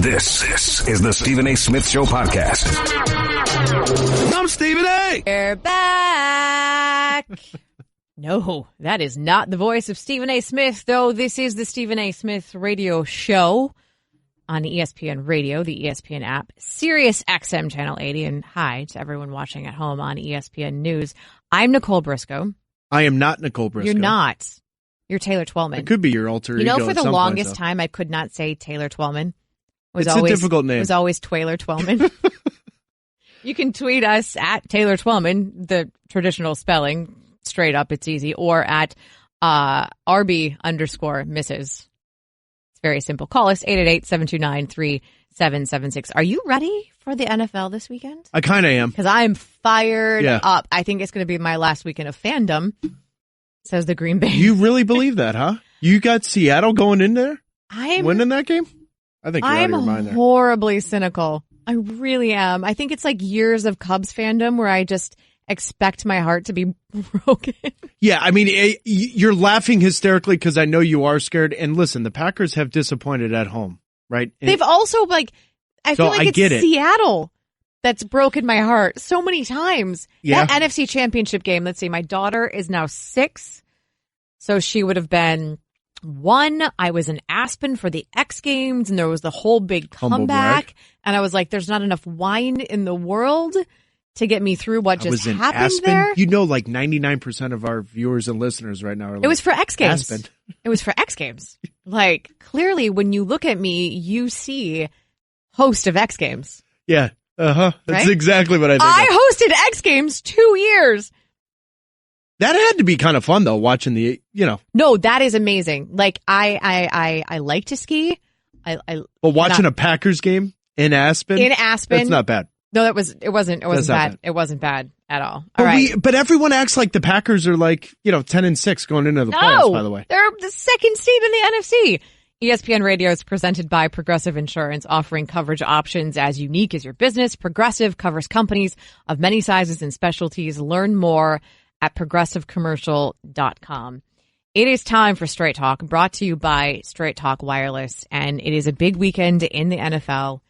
This is the Stephen A. Smith Show podcast. I'm Stephen A. We're back. No, that is not the voice of Stephen A. Smith, though this is the Stephen A. Smith radio show on ESPN Radio, the ESPN app, Sirius XM Channel 80, and hi to everyone watching at home on ESPN News. I'm Nicole Briscoe. I am not Nicole Briscoe. You're not. You're Taylor Twellman. It could be your alter ego. You know, for the longest point, time, I could not say Taylor Twellman. It's a difficult name. It was always Twayler Twellman. You can tweet us at Taylor Twellman, the traditional spelling, straight up, it's easy, or at RB_Mrs. It's very simple. Call us 888-729-3776. Are you ready for the NFL this weekend? I kind of am. Because I'm fired up. I think it's going to be my last weekend of fandom, says the Green Bay. You really believe that, huh? You got Seattle going in there? Winning that game? I think you're out of your mind there. I'm horribly cynical. I really am. I think it's like years of Cubs fandom where I just expect my heart to be broken. Yeah, I mean, you're laughing hysterically because I know you are scared. And listen, the Packers have disappointed at home, right? They've also, I feel like it's Seattle that's broken my heart so many times. Yeah. That NFC Championship game, let's see, my daughter is now 6, so she would have been 1. I was in Aspen for the X Games, and there was the whole big comeback. And I was like, there's not enough wine in the world to get me through what just happened Aspen. there. You know, like 99% of our viewers and listeners right now are like, it was for X Games. Aspen. It was for X Games. Like, clearly, when you look at me, you see host of X Games. Yeah. That's right? Exactly what I think. I hosted X Games 2 years. That had to be kind of fun, though, watching the, No, that is amazing. Like, I like to ski. Well, watching a Packers game in Aspen? That's not bad. No, it wasn't bad. It wasn't bad at all. But everyone acts like the Packers are 10-6 going into the playoffs, by the way. They're the second seed in the NFC. ESPN Radio is presented by Progressive Insurance, offering coverage options as unique as your business. Progressive covers companies of many sizes and specialties. Learn more at progressivecommercial.com. It is time for Straight Talk, brought to you by Straight Talk Wireless, and it is a big weekend in the NFL.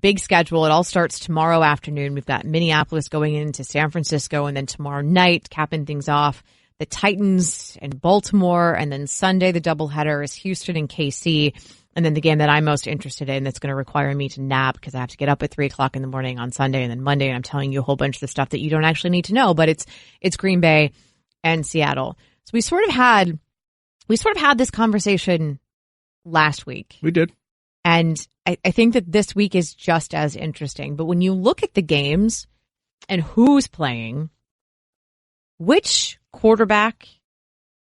Big schedule. It all starts tomorrow afternoon. We've got Minneapolis going into San Francisco, and then tomorrow night, capping things off, the Titans and Baltimore, and then Sunday, the doubleheader is Houston and KC, and then the game that I'm most interested in that's going to require me to nap because I have to get up at 3 o'clock in the morning on Sunday and then Monday, and I'm telling you a whole bunch of the stuff that you don't actually need to know, but it's Green Bay and Seattle. So we sort of had this conversation last week. We did. And I think that this week is just as interesting. But when you look at the games and who's playing, which quarterback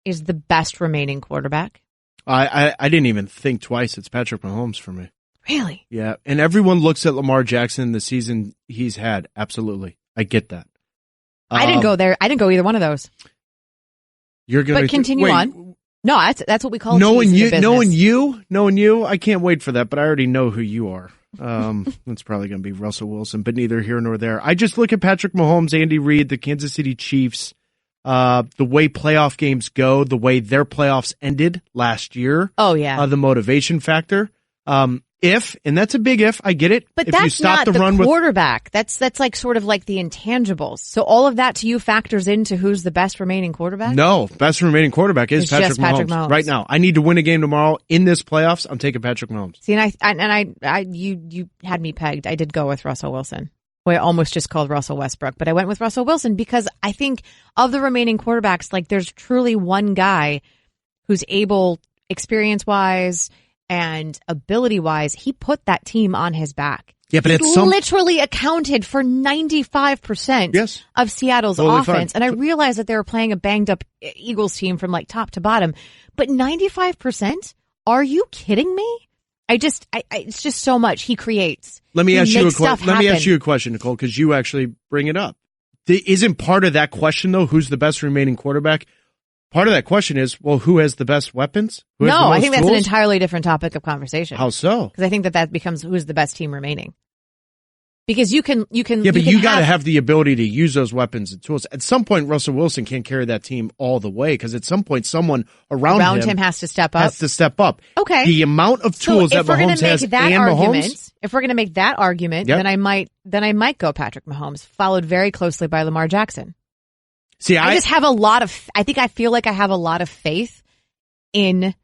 is the best remaining quarterback? I didn't even think twice. It's Patrick Mahomes for me. Really? Yeah. And everyone looks at Lamar Jackson, the season he's had. Absolutely. I get that. I didn't go there. I didn't go either one of those. You're going to continue on. No, that's what we call knowing you. I can't wait for that, but I already know who you are. It's probably going to be Russell Wilson, but neither here nor there. I just look at Patrick Mahomes, Andy Reid, the Kansas City Chiefs, the way playoff games go, the way their playoffs ended last year. Oh yeah, the motivation factor. And that's a big if, I get it. But if that's you stop not the run quarterback. That's like sort of like the intangibles. So all of that to you factors into who's the best remaining quarterback? No, best remaining quarterback is Patrick Mahomes. Right now. I need to win a game tomorrow in this playoffs. I'm taking Patrick Mahomes. See, and you had me pegged. I did go with Russell Wilson. I almost just called Russell Westbrook, but I went with Russell Wilson because I think of the remaining quarterbacks, like there's truly one guy who's able, experience-wise and ability-wise, he put that team on his back. Yeah, but it's literally accounted for 95% of Seattle's offense. Fine. And I realized that they were playing a banged-up Eagles team from like top to bottom. But 95%? Are you kidding me? It's just so much he creates. Let me ask you a question, Nicole, because you actually bring it up. Isn't part of that question, though, who's the best remaining quarterback? Part of that question is, well, who has the best weapons? I think that's an entirely different topic of conversation. How so? Because I think that becomes who's the best team remaining. Because you can. Yeah, but you got to have the ability to use those weapons and tools. At some point, Russell Wilson can't carry that team all the way because at some point, someone around him has to step up. Okay. The amount of tools that Mahomes has and Mahomes. If we're going to make that argument, then I might go Patrick Mahomes, followed very closely by Lamar Jackson. See, I just have I feel like I have a lot of faith in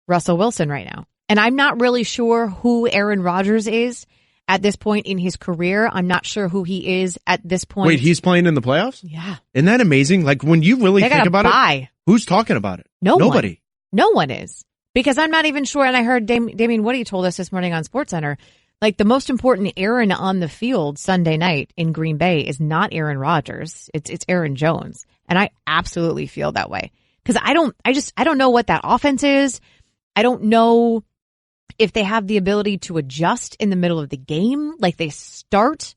Russell Wilson right now. And I'm not really sure who Aaron Rodgers is at this point in his career. I'm not sure who he is at this point. Wait, he's playing in the playoffs? Yeah. Isn't that amazing? Like, when you really think about it, who's talking about it? Nobody. No one is. Because I'm not even sure, and I heard Damien Woody told us this morning on SportsCenter, like, the most important Aaron on the field Sunday night in Green Bay is not Aaron Rodgers. It's Aaron Jones. And I absolutely feel that way. Because I don't know what that offense is. I don't know if they have the ability to adjust in the middle of the game. Like, they start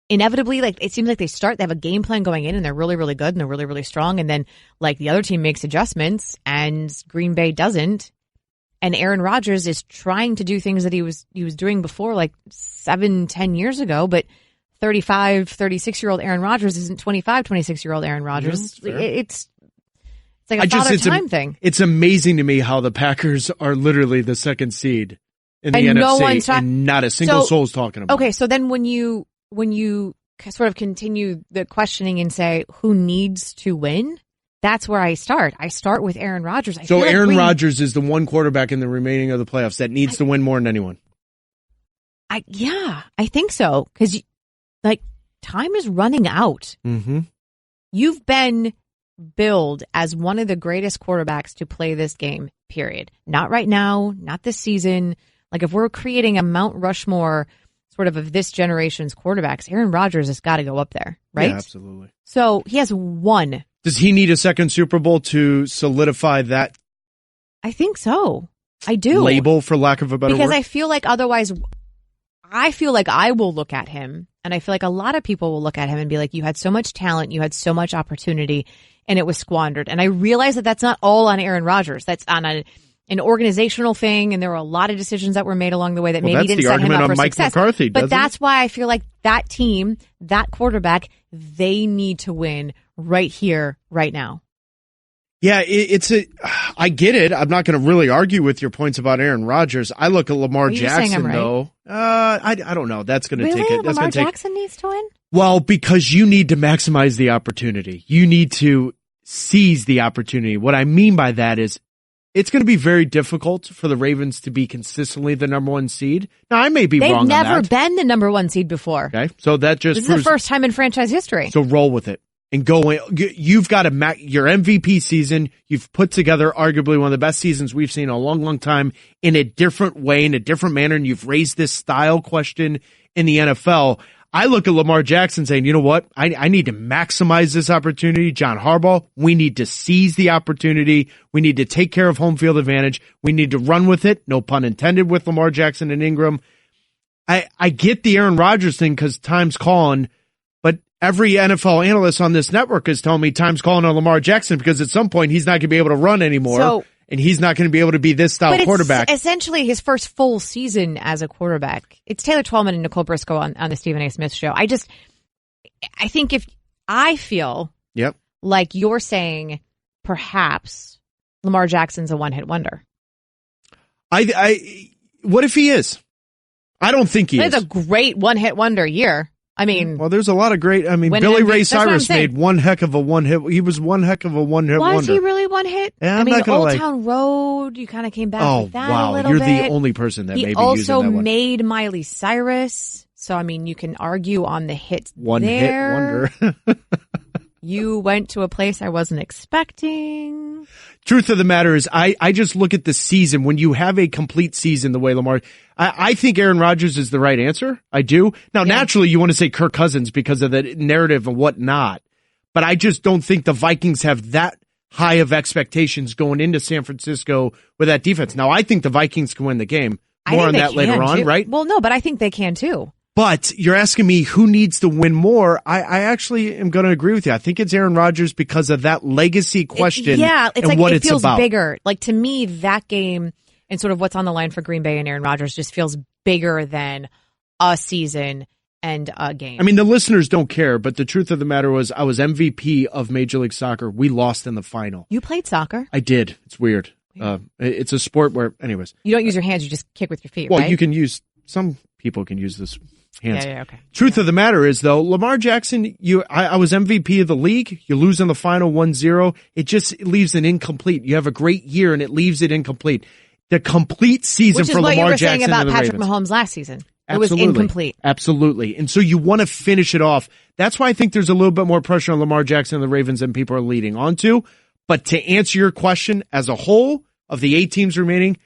inevitably, like, it seems like they have a game plan going in and they're really, really good and they're really, really strong. And then, like, the other team makes adjustments and Green Bay doesn't. And Aaron Rodgers is trying to do things that he was doing before, like 7-10 years ago, but 35, 36-year-old Aaron Rodgers isn't 25, 26-year-old Aaron Rodgers. Yeah, it's like a father time thing. It's amazing to me how the Packers are literally the second seed in the NFC, and not a single soul's talking about it. Okay, so then when you sort of continue the questioning and say who needs to win, that's where I start. I start with Aaron Rodgers. So Aaron Rodgers is the one quarterback in the remaining of the playoffs that needs to win more than anyone. I think so. Because, like, time is running out. Mm-hmm. You've been billed as one of the greatest quarterbacks to play this game, period. Not right now, not this season. Like, if we're creating a Mount Rushmore sort of this generation's quarterbacks, Aaron Rodgers has got to go up there, right? Yeah, absolutely. So he has one. Does he need a second Super Bowl to solidify that? I think so. I do. Label, for lack of a better word? Because I feel like otherwise, I feel like I will look at him, and I feel like a lot of people will look at him and be like, you had so much talent, you had so much opportunity, and it was squandered. And I realize that that's not all on Aaron Rodgers. That's on an organizational thing, and there were a lot of decisions that were made along the way that maybe didn't set him up for success. McCarthy, but that's why I feel like that team, that quarterback, they need to win right here, right now. Yeah, I get it. I'm not going to really argue with your points about Aaron Rodgers. I look at Lamar Jackson, though. I don't know. That's going to take it. Lamar Jackson needs to win? Well, because you need to maximize the opportunity. You need to seize the opportunity. What I mean by that is it's going to be very difficult for the Ravens to be consistently the number one seed. Now, I may be wrong on that. They've never been the number one seed before. Okay, so that just This is the first time in franchise history. So roll with it. And go in. You've got your MVP season. You've put together arguably one of the best seasons we've seen in a long, long time in a different way, in a different manner. And you've raised this style question in the NFL. I look at Lamar Jackson saying, you know what? I need to maximize this opportunity. John Harbaugh, we need to seize the opportunity. We need to take care of home field advantage. We need to run with it. No pun intended with Lamar Jackson and Ingram. I get the Aaron Rodgers thing because time's calling. Every NFL analyst on this network is telling me time's calling on Lamar Jackson because at some point he's not going to be able to run anymore, and he's not going to be able to be this style quarterback. It's essentially his first full season as a quarterback. It's Taylor Twellman and Nicole Briscoe on the Stephen A. Smith show. I think if I feel like you're saying perhaps Lamar Jackson's a one-hit wonder. What if he is? I don't think he is. It's a great one-hit wonder year. I mean, well, there's a lot of great. I mean, Billy Ray Cyrus made one heck of a one hit. He was one heck of a one hit wonder. Was he really one hit? Yeah, I mean, Old Town Road, you kind of came back with that a little bit. You're the only person that maybe using that one. He also made Miley Cyrus. So, I mean, you can argue on the hits one there. Hit wonder. You went to a place I wasn't expecting. Truth of the matter is, I just look at the season. When you have a complete season the way Lamar, I think Aaron Rodgers is the right answer. I do. Now, naturally, you want to say Kirk Cousins because of the narrative and whatnot. But I just don't think the Vikings have that high of expectations going into San Francisco with that defense. Now, I think the Vikings can win the game. More on that later on, right? Well, no, but I think they can too. But you're asking me who needs to win more. I actually am going to agree with you. I think it's Aaron Rodgers because of that legacy question. It's like it feels bigger. Like, to me, that game and sort of what's on the line for Green Bay and Aaron Rodgers just feels bigger than a season end a game. I mean, the listeners don't care, but the truth of the matter was I was MVP of Major League Soccer. We lost in the final. You played soccer? I did. It's weird. It's a sport where, anyways. You don't use your hands, you just kick with your feet, well, right? you can use, some people can use this hands. Yeah, okay. Truth of the matter is, though, Lamar Jackson, I was MVP of the league. You lose in the final 1-0. It just leaves it incomplete. You have a great year, and it leaves it incomplete. The complete season for Lamar Jackson and the Ravens. Which is what you were saying about Patrick Mahomes last season. Absolutely. It was incomplete. Absolutely. And so you want to finish it off. That's why I think there's a little bit more pressure on Lamar Jackson and the Ravens than people are leading onto. But to answer your question, as a whole, of the 8 teams remaining,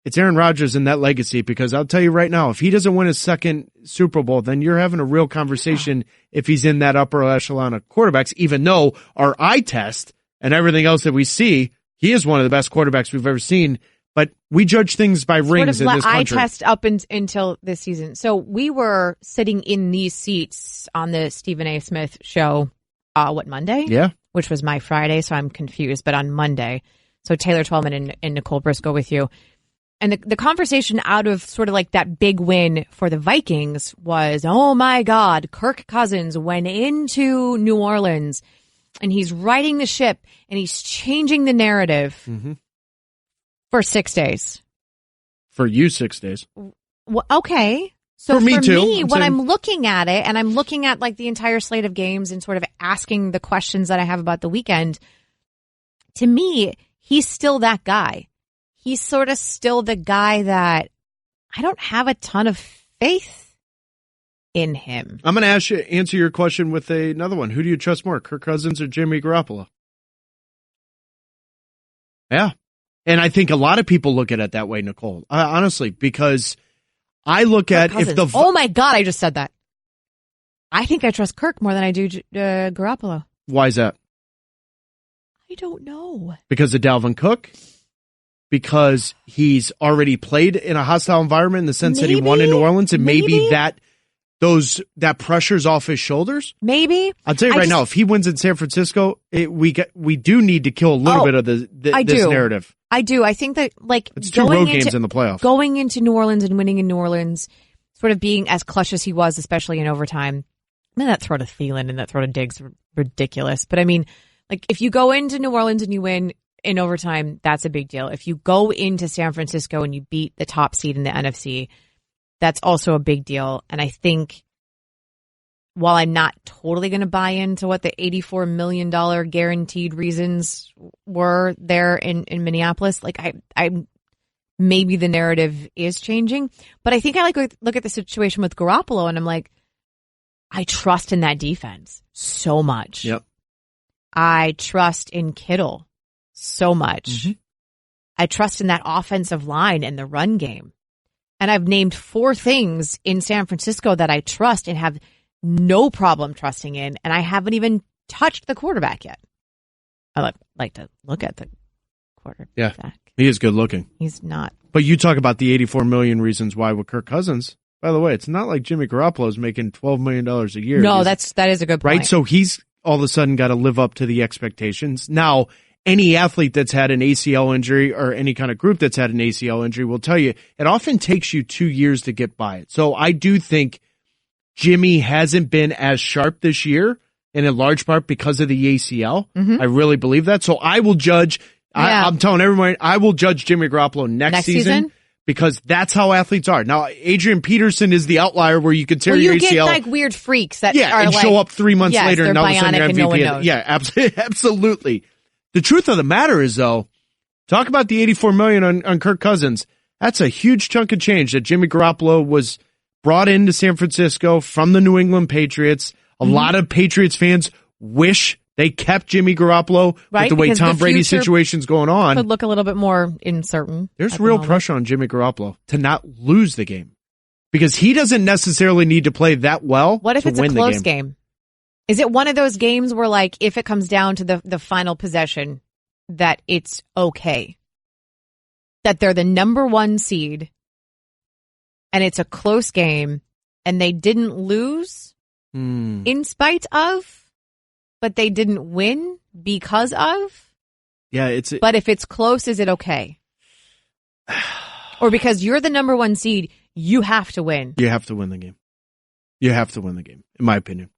it's Aaron Rodgers and that legacy, because I'll tell you right now, if he doesn't win his second Super Bowl, then you're having a real conversation if he's in that upper echelon of quarterbacks, even though our eye test and everything else that we see, he is one of the best quarterbacks we've ever seen. But we judge things by rings in this country. Eye test up until this season. So we were sitting in these seats on the Stephen A. Smith show, Monday? Yeah. Which was my Friday, so I'm confused, but on Monday. So Taylor Twellman and Nicole Briscoe with you. And the conversation out of sort of like that big win for the Vikings was, oh my God, Kirk Cousins went into New Orleans and he's righting the ship and he's changing the narrative. Mm-hmm. For 6 days. For you, 6 days. Well, okay. So for me too. When I'm looking at it and I'm looking at like the entire slate of games and sort of asking the questions that I have about the weekend, to me, he's still that guy. He's sort of still the guy that I don't have a ton of faith in him. I'm going to answer your question with another one. Who do you trust more, Kirk Cousins or Jimmy Garoppolo? Yeah. And I think a lot of people look at it that way, Nicole. Honestly, because I look at if the... Oh my God, I just said that. I think I trust Kirk more than I do Garoppolo. Why is that? I don't know. Because of Dalvin Cook? Because he's already played in a hostile environment in the sense that he won in New Orleans, and maybe that pressure's off his shoulders? Maybe. I'll tell you right now, if he wins in San Francisco, we do need to kill a little bit of this narrative. I do. I think that it's 2 road games in the playoffs. Going into New Orleans and winning in New Orleans, sort of being as clutch as he was, especially in overtime. I mean, that throw to Thielen and that throw to Diggs were ridiculous. But I mean, like if you go into New Orleans and you win in overtime, that's a big deal. If you go into San Francisco and you beat the top seed in the NFC, that's also a big deal. And I think while I'm not totally going to buy into what the $84 million guaranteed reasons were there in Minneapolis, like I maybe the narrative is changing, but I think I look at the situation with Garoppolo and I'm like, I trust in that defense so much. Yep. I trust in Kittle so much. Mm-hmm. I trust in that offensive line and the run game. And I've named 4 things in San Francisco that I trust and have no problem trusting in, and I haven't even touched the quarterback yet. I like to look at the quarterback. Yeah, he is good looking. He's not. But you talk about the 84 million reasons why with Kirk Cousins. By the way, it's not like Jimmy Garoppolo is making $12 million a year. No, that is a good point. Right? So he's all of a sudden got to live up to the expectations. Now, any athlete that's had an ACL injury or any kind of group that's had an ACL injury will tell you it often takes you 2 years to get by it. So I do think Jimmy hasn't been as sharp this year, and in large part because of the ACL. Mm-hmm. I really believe that. So I will judge. Yeah. I'm telling everyone, I will judge Jimmy Garoppolo next season because that's how athletes are. Now, Adrian Peterson is the outlier where you could tear your ACL. You get like weird freaks that are and like, show up 3 months later and all of a sudden you're MVP. No one knows. Yeah, absolutely. The truth of the matter is, though, talk about the $84 million on Kirk Cousins. That's a huge chunk of change that Jimmy Garoppolo was brought into San Francisco from the New England Patriots. A lot of Patriots fans wish they kept Jimmy Garoppolo with the way Tom Brady's situation's going on. Could look a little bit more uncertain. There's real pressure on Jimmy Garoppolo to not lose the game because he doesn't necessarily need to play that well. What if it's a close game? Is it one of those games where, like, if it comes down to the final possession, that it's okay? That they're the number 1 seed and it's a close game and they didn't lose in spite of, but they didn't win because of? Yeah, but if it's close, is it okay? Or because you're the number 1 seed, you have to win. You have to win the game. You have to win the game, in my opinion.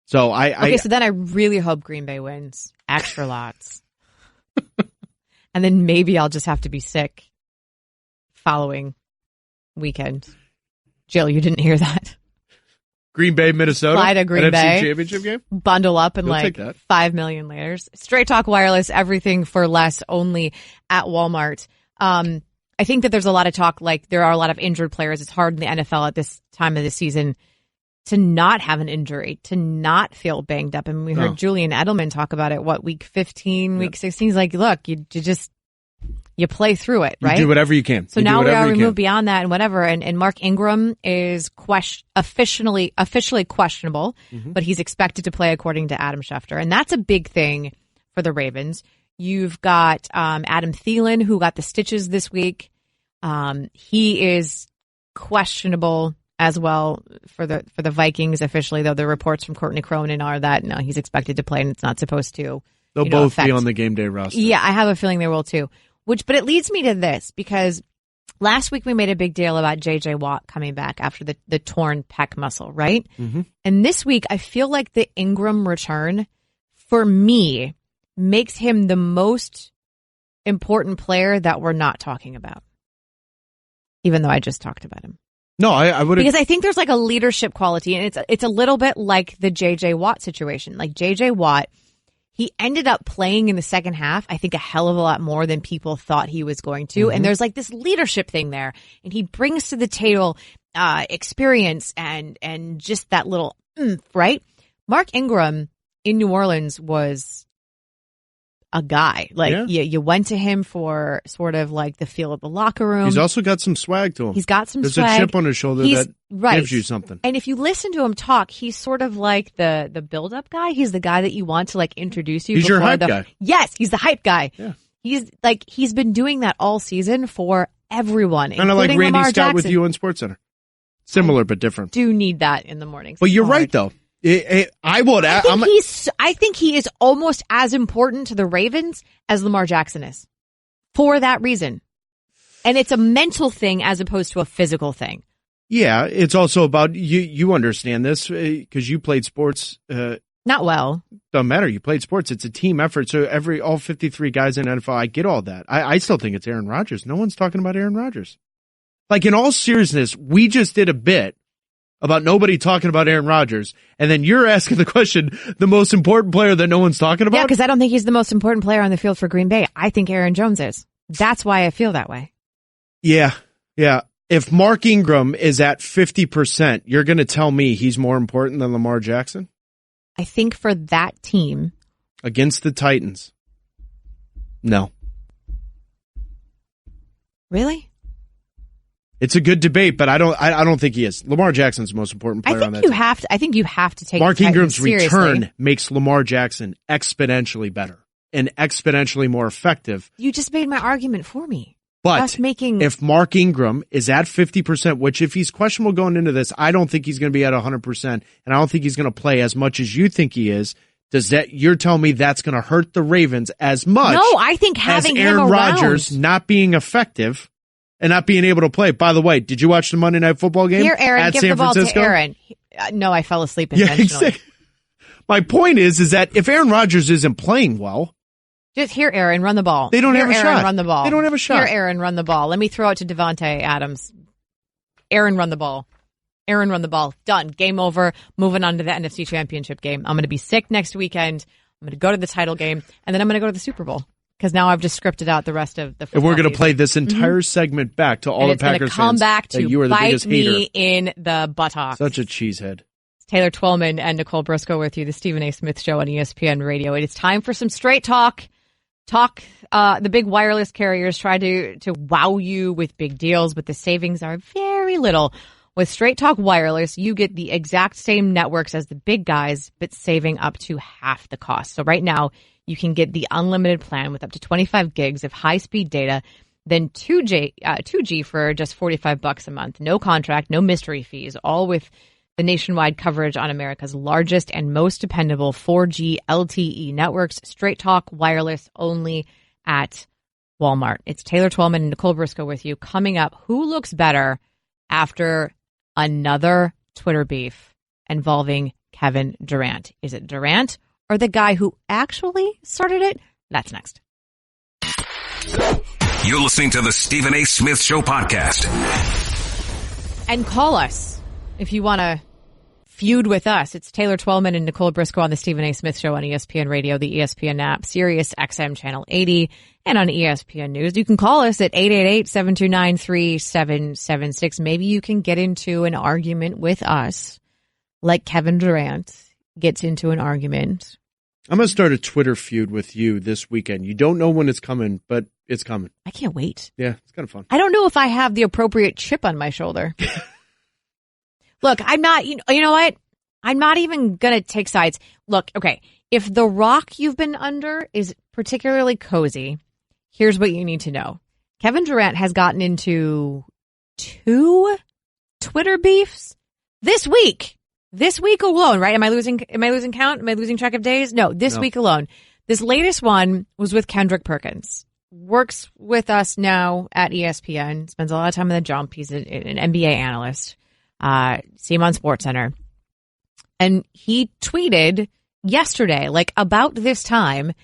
So so then I really hope Green Bay wins. Extra lots. And then maybe I'll just have to be sick following weekend. Jill, you didn't hear that. Green Bay, Minnesota. Fly to Green NFC Bay. Championship game. Bundle up and You'll like take that. 5 million layers. Straight Talk Wireless, everything for less, only at Walmart. I think that there's a lot of talk, like there are a lot of injured players. It's hard in the NFL at this time of the season to not have an injury, to not feel banged up. And we heard Julian Edelman talk about it, week 15, week 16. He's like, look, you play through it, right? You do whatever you can. So now we moved beyond that and whatever. And Mark Ingram is officially questionable, but he's expected to play according to Adam Schefter. And that's a big thing for the Ravens. You've got Adam Thielen, who got the stitches this week. He is questionable as well for the Vikings officially, though the reports from Courtney Cronin are that no, he's expected to play and it's not supposed to. They'll both be on the game day roster. Yeah, I have a feeling they will too. But it leads me to this, because last week we made a big deal about J.J. Watt coming back after the torn pec muscle, right? Mm-hmm. And this week I feel like the Ingram return, for me, makes him the most important player that we're not talking about, even though I just talked about him. No, I would, because I think there's like a leadership quality, and it's a little bit like the J.J. Watt situation. Like J.J. Watt, he ended up playing in the second half, I think, a hell of a lot more than people thought he was going to. Mm-hmm. And there's like this leadership thing there, and he brings to the table experience and just that little oomph, right? Mark Ingram in New Orleans was a guy. Like you went to him for sort of like the feel of the locker room. He's also got some swag to him. He's got some There's swag. There's a chip on his shoulder that gives you something. And if you listen to him talk, he's sort of like the build-up guy. He's the guy that you want to like introduce you. He's your hype guy. Yes, he's the hype guy. Yeah. He's been doing that all seson for everyone, kind of like Randy Lamar Scott Jackson. with you on SportsCenter. Similar but different. Do need that in the mornings. But you're right though. I think he is almost as important to the Ravens as Lamar Jackson is, for that reason. And it's a mental thing as opposed to a physical thing. Yeah, it's also about you understand this because you played sports. Not well. Doesn't matter. You played sports. It's a team effort. So all 53 guys in NFL, I get all that. I still think it's Aaron Rodgers. No one's talking about Aaron Rodgers. Like, in all seriousness, we just did a bit about nobody talking about Aaron Rodgers, and then you're asking the question, the most important player that no one's talking about? Yeah, because I don't think he's the most important player on the field for Green Bay. I think Aaron Jones is. That's why I feel that way. Yeah. If Mark Ingram is at 50%, you're going to tell me he's more important than Lamar Jackson? I think for that team. Against the Titans. No. Really? It's a good debate, but I don't think he is. Lamar Jackson's the most important player on that team. I think you have to take Mark Ingram's return makes Lamar Jackson exponentially better and exponentially more effective. You just made my argument for me. But if Mark Ingram is at 50%, which if he's questionable going into this, I don't think he's going to be at 100%, and I don't think he's going to play as much as you think he is. You're telling me that's going to hurt the Ravens as much? No, I think having as Aaron him around. Rodgers not being effective and not being able to play. By the way, did you watch the Monday Night Football game? Here, Aaron, at give San the ball Francisco? to Aaron. No, I fell asleep intentionally. Yeah, exactly. My point is that if Aaron Rodgers isn't playing well, just hear Aaron run the ball. They don't have a Aaron shot. Run the ball. They don't have a shot. Hear Aaron run the ball. Let me throw it to Devontae Adams. Aaron run the ball. Aaron run the ball. Done. Game over. Moving on to the NFC Championship game. I'm going to be sick next weekend. I'm going to go to the title game, and then I'm going to go to the Super Bowl because now I've just scripted out the rest of the football And we're going to season. play this entire segment back to all the Packers fans. It's going to come back to you are the bite biggest hater. me in the buttocks. Such a cheesehead. Taylor Twellman and Nicole Briscoe with you, the Stephen A. Smith Show on ESPN Radio. It is time for some straight talk. The big wireless carriers try to wow you with big deals, but the savings are very little. With Straight Talk Wireless, you get the exact same networks as the big guys, but saving up to half the cost. So right now, you can get the unlimited plan with up to 25 gigs of high-speed data, then 2G for just $45 a month. No contract, no mystery fees, all with the nationwide coverage on America's largest and most dependable 4G LTE networks. Straight Talk Wireless only at Walmart. It's Taylor Twellman and Nicole Briscoe with you. Coming up, who looks better after another Twitter beef involving Kevin Durant. Is it Durant or the guy who actually started it? That's next. You're listening to the Stephen A. Smith Show podcast. And call us if you want to feud with us. It's Taylor Twellman and Nicole Briscoe on the Stephen A. Smith Show on ESPN Radio, the ESPN app, Sirius XM Channel 80, and on ESPN News. You can call us at 888-729-3776. Maybe you can get into an argument with us like Kevin Durant gets into an argument. I'm going to start a Twitter feud with you this weekend. You don't know when it's coming, but it's coming. I can't wait. Yeah, it's kind of fun. I don't know if I have the appropriate chip on my shoulder. Look, I'm not, you know what? I'm not even going to take sides. Look, okay, if the rock you've been under is particularly cozy, here's what you need to know. Kevin Durant has gotten into 2 Twitter beefs this week. This week alone, right? Am I losing count? Am I losing track of days? No, this week alone. This latest one was with Kendrick Perkins. Works with us now at ESPN. Spends a lot of time in the jump. He's an NBA analyst. See him on SportsCenter. And he tweeted yesterday, like about this time,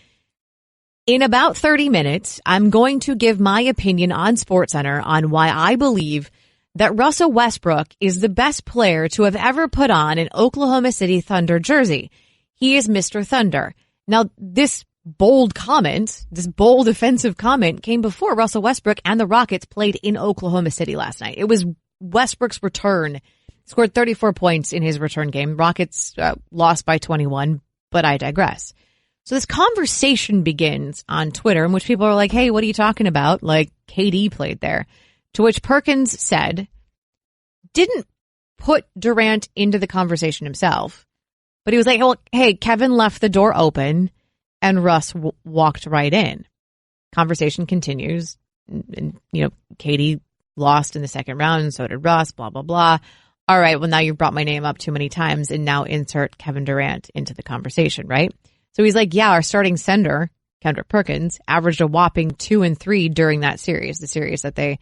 in about 30 minutes, I'm going to give my opinion on SportsCenter on why I believe that Russell Westbrook is the best player to have ever put on an Oklahoma City Thunder jersey. He is Mr. Thunder. Now, this bold comment, this bold offensive comment came before Russell Westbrook and the Rockets played in Oklahoma City last night. It was Westbrook's return. Scored 34 points in his return game. Rockets lost by 21, but I digress. So this conversation begins on Twitter in which people are like, hey, what are you talking about? Like, KD played there. To which Perkins said, didn't put Durant into the conversation himself, but he was like, well, hey, Kevin left the door open and Russ walked right in. Conversation continues. And, KD lost in the second round, and so did Russ, blah, blah, blah. All right, well, now you've brought my name up too many times, and now insert Kevin Durant into the conversation, right? So he's like, yeah, our starting center, Kendrick Perkins, averaged a whopping 2 and 3 during that series, the series that they,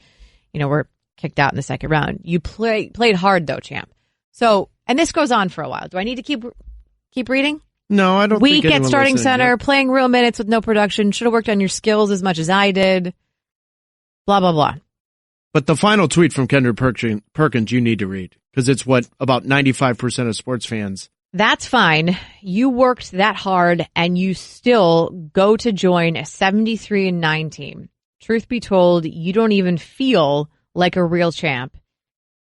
were kicked out in the second round. You played hard, though, champ. So, and this goes on for a while. Do I need to keep reading? No, I don't Weak think at starting center, playing real minutes with no production, should have worked on your skills as much as I did, blah, blah, blah. But the final tweet from Kendrick Perkins you need to read, because it's what about 95% of sports fans. That's fine. You worked that hard, and you still go to join a 73-9 team. Truth be told, you don't even feel like a real champ.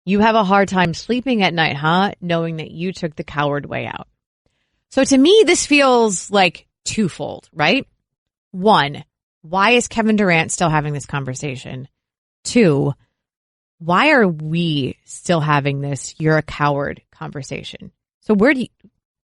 You have a hard time sleeping at night, huh? Knowing that you took the coward way out. So to me, this feels like twofold, right? 1, why is Kevin Durant still having this conversation? 2, why are we still having this "you're a coward" conversation? So where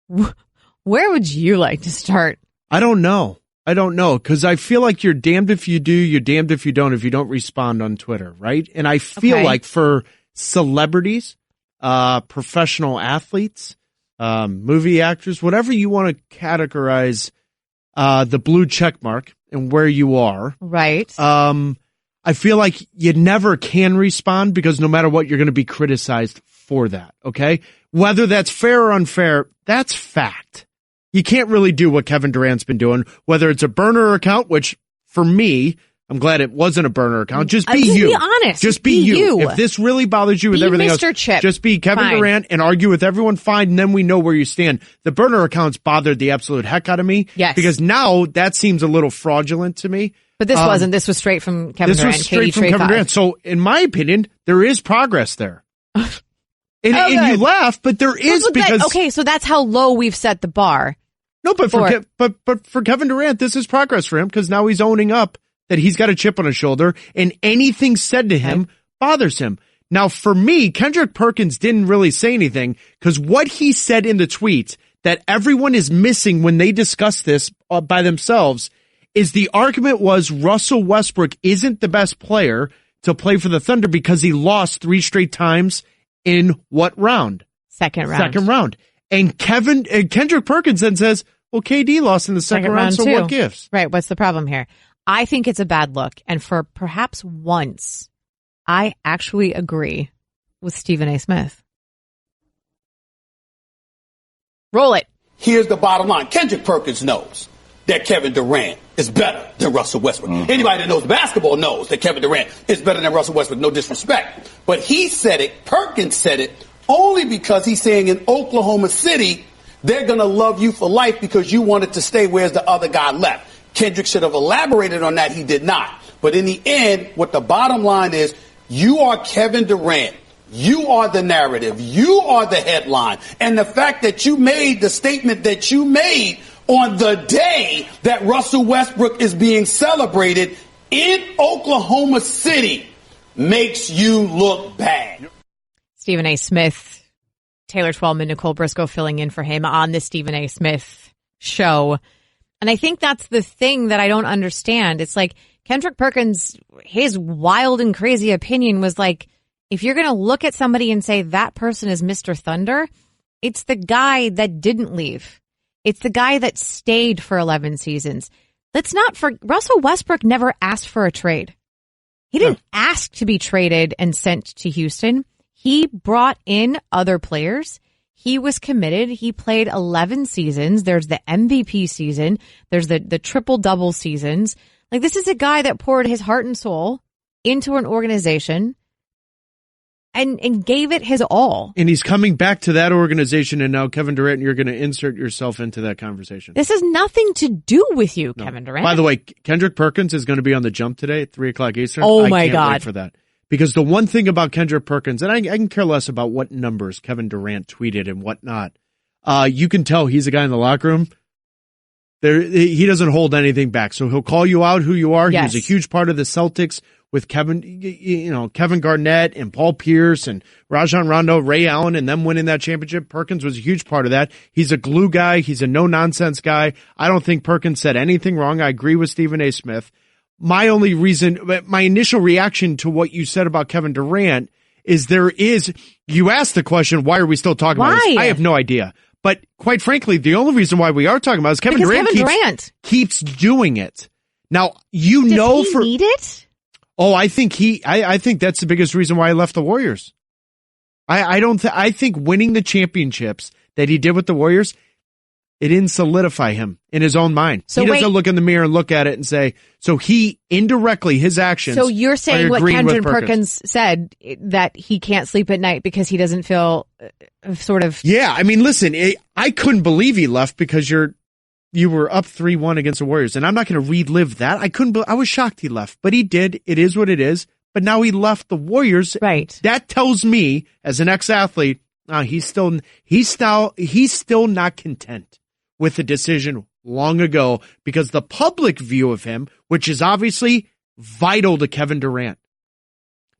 would you like to start? I don't know, because I feel like you're damned if you do, you're damned if you don't respond on Twitter, right? And I feel like for celebrities, professional athletes, movie actors, whatever you want to categorize the blue check mark and where you are, right? I feel like you never can respond because no matter what, you're going to be criticized for that, okay? Whether that's fair or unfair, that's fact. You can't really do what Kevin Durant's been doing, whether it's a burner account, which for me, I'm glad it wasn't a burner account. Just be you. Be honest. Just be you. If this really bothers you with everything Mr. else, Chip. just be Kevin Durant and argue with everyone, fine, and then we know where you stand. The burner accounts bothered the absolute heck out of me. Yes. Because now that seems a little fraudulent to me. But this wasn't. This was straight from Kevin Durant. This was straight from Kevin Durant. So, in my opinion, there is progress there. And you laugh, but there is because... Okay, so that's how low we've set the bar. No, but for Kevin Durant, this is progress for him because now he's owning up that he's got a chip on his shoulder and anything said to him bothers him. Now, for me, Kendrick Perkins didn't really say anything because what he said in the tweet that everyone is missing when they discuss this by themselves is the argument was Russell Westbrook isn't the best player to play for the Thunder because he lost 3 straight times in what round? Second round. And Kendrick Perkins then says, well, KD lost in the second round, so too. what gives? Right. What's the problem here? I think it's a bad look. And for perhaps once, I actually agree with Stephen A. Smith. Roll it. Here's the bottom line. Kendrick Perkins knows that Kevin Durant is better than Russell Westbrook. Mm-hmm. Anybody that knows basketball knows that Kevin Durant is better than Russell Westbrook. No disrespect. But he said it, Perkins said it, only because he's saying in Oklahoma City, they're going to love you for life because you wanted to stay whereas the other guy left. Kendrick should have elaborated on that. He did not. But in the end, what the bottom line is, you are Kevin Durant. You are the narrative. You are the headline. And the fact that you made the statement that you made on the day that Russell Westbrook is being celebrated in Oklahoma City makes you look bad. Stephen A. Smith, Taylor Twellman, Nicole Briscoe filling in for him on the Stephen A. Smith show. And I think that's the thing that I don't understand. It's like Kendrick Perkins, his wild and crazy opinion was like, if you're going to look at somebody and say that person is Mr. Thunder, it's the guy that didn't leave. It's the guy that stayed for 11 seasons. Russell Westbrook never asked for a trade. He didn't ask to be traded and sent to Houston. He brought in other players. He was committed. He played 11 seasons. There's the MVP season. There's the triple-double seasons. Like, this is a guy that poured his heart and soul into an organization and gave it his all. And he's coming back to that organization, and now Kevin Durant, you're going to insert yourself into that conversation. This has nothing to do with you, no. Kevin Durant. By the way, Kendrick Perkins is going to be on the jump today at 3 o'clock Eastern. Oh, my God. I can't wait for that. Because the one thing about Kendrick Perkins, and I can care less about what numbers Kevin Durant tweeted and whatnot, you can tell he's a guy in the locker room. He doesn't hold anything back. So he'll call you out who you are. Yes. He was a huge part of the Celtics with Kevin Garnett and Paul Pierce and Rajon Rondo, Ray Allen, and them winning that championship. Perkins was a huge part of that. He's a glue guy. He's a no-nonsense guy. I don't think Perkins said anything wrong. I agree with Stephen A. Smith. My initial reaction to what you said about Kevin Durant is you asked the question, why are we still talking about this? I have no idea. But quite frankly, the only reason why we are talking about it is Kevin Durant keeps doing it. Now, Does he need it? Oh, I think that's the biggest reason why he left the Warriors. I think winning the championships that he did with the Warriors, it didn't solidify him in his own mind. So he doesn't look in the mirror and look at it and say, so he indirectly, his actions. So you're saying what Kendrick Perkins said, that he can't sleep at night because he doesn't feel sort of. Yeah. I mean, listen, I couldn't believe he left because you were up 3-1 against the Warriors, and I'm not going to relive that. I was shocked he left, but he did. It is what it is. But now he left the Warriors. Right. That tells me, as an ex-athlete, he's still not content with the decision long ago, because the public view of him, which is obviously vital to Kevin Durant,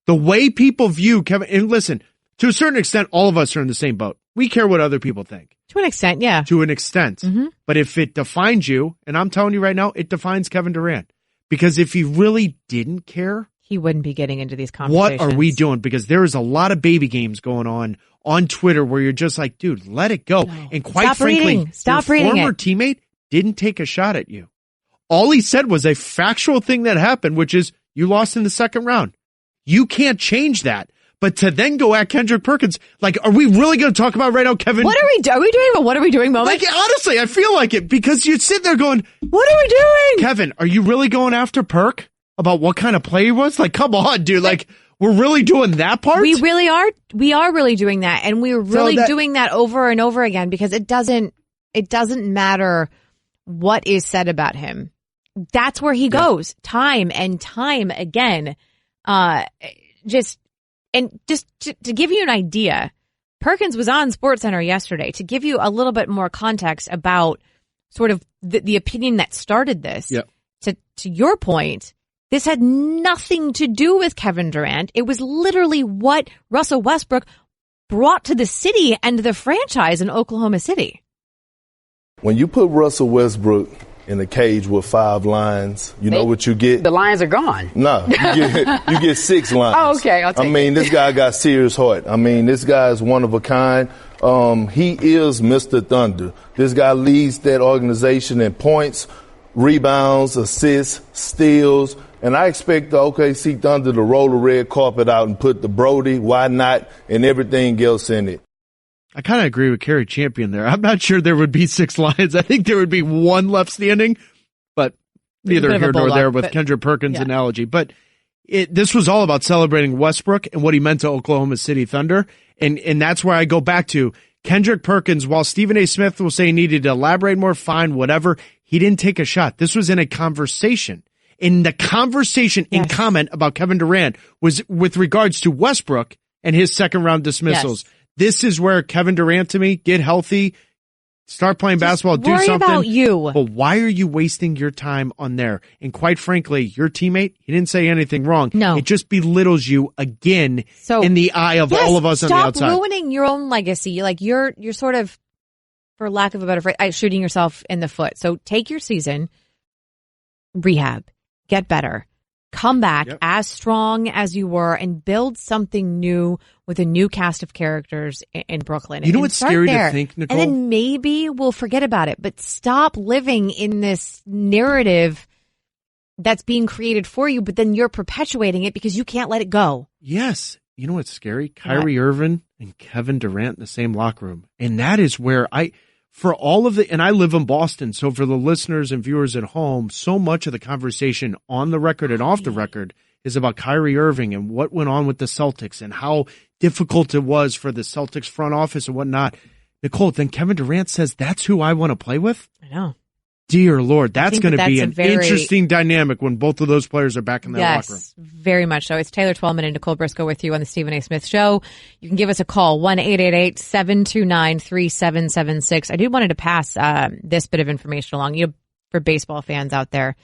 the way people view Kevin, and listen, to a certain extent, all of us are in the same boat. We care what other people think. To an extent, yeah. To an extent. Mm-hmm. But if it defines you, and I'm telling you right now, it defines Kevin Durant. Because if he really didn't care, he wouldn't be getting into these conversations. What are we doing? Because there is a lot of baby games going on Twitter where you're just like, dude, let it go. No. And quite frankly, your former teammate didn't take a shot at you. All he said was a factual thing that happened, which is you lost in the second round. You can't change that. But to then go at Kendrick Perkins, like, are we really going to talk about right now, Kevin? What are we doing a what are we doing moment? Like, honestly, I feel like it, because you'd sit there going, what are we doing? Kevin, are you really going after Perk about what kind of player he was? Like, come on, dude. Like, we're really doing that part? We really are. We are really doing that. And we're really doing that over and over again, because it doesn't matter what is said about him. That's where he goes time and time again. Just to give you an idea, Perkins was on SportsCenter yesterday to give you a little bit more context about sort of the opinion that started this. Yep. To your point, this had nothing to do with Kevin Durant. It was literally what Russell Westbrook brought to the city and the franchise in Oklahoma City. When you put Russell Westbrook in a cage with 5 lions, you know what you get? The lions are gone. No, you get 6 lions. Oh, okay. I'll take it. This guy got serious heart. This guy is one of a kind. He is Mr. Thunder. This guy leads that organization in points, rebounds, assists, steals. And I expect the OKC Thunder to roll the red carpet out and put the Brody, why not, and everything else in it. I kind of agree with Kerry Champion there. I'm not sure there would be 6 Lions. I think there would be 1 left standing, but neither here nor there with Kendrick Perkins' analogy. But this was all about celebrating Westbrook and what he meant to Oklahoma City Thunder. And that's where I go back to Kendrick Perkins. While Stephen A. Smith will say he needed to elaborate more, fine, whatever, he didn't take a shot. This was in a conversation. In the conversation in comment about Kevin Durant was with regards to Westbrook and his second round dismissals. Yes. This is where Kevin Durant, to me, get healthy, start playing basketball, do something. Worry about you. But why are you wasting your time on there? And quite frankly, your teammate, he didn't say anything wrong. No. It just belittles you again in the eye of all of us on the outside. Stop ruining your own legacy. Like you're sort of, for lack of a better phrase, shooting yourself in the foot. So take your season, rehab, get better, come back as strong as you were, and build something new with a new cast of characters in Brooklyn. You know what's scary to think, Nicole? And then maybe we'll forget about it. But stop living in this narrative that's being created for you, but then you're perpetuating it because you can't let it go. Yes. You know what's scary? Kyrie Irving and Kevin Durant in the same locker room. And that is where for all of and I live in Boston, so for the listeners and viewers at home, so much of the conversation on the record and off the record is about Kyrie Irving and what went on with the Celtics and how difficult it was for the Celtics front office and whatnot. Nicole, then Kevin Durant says, that's who I want to play with? I know. Dear Lord, that's going to be an interesting dynamic when both of those players are back in that locker room. Yes, very much so. It's Taylor Twellman and Nicole Briscoe with you on the Stephen A. Smith Show. You can give us a call, 1-888-729-3776. I wanted to pass this bit of information along, for baseball fans out there.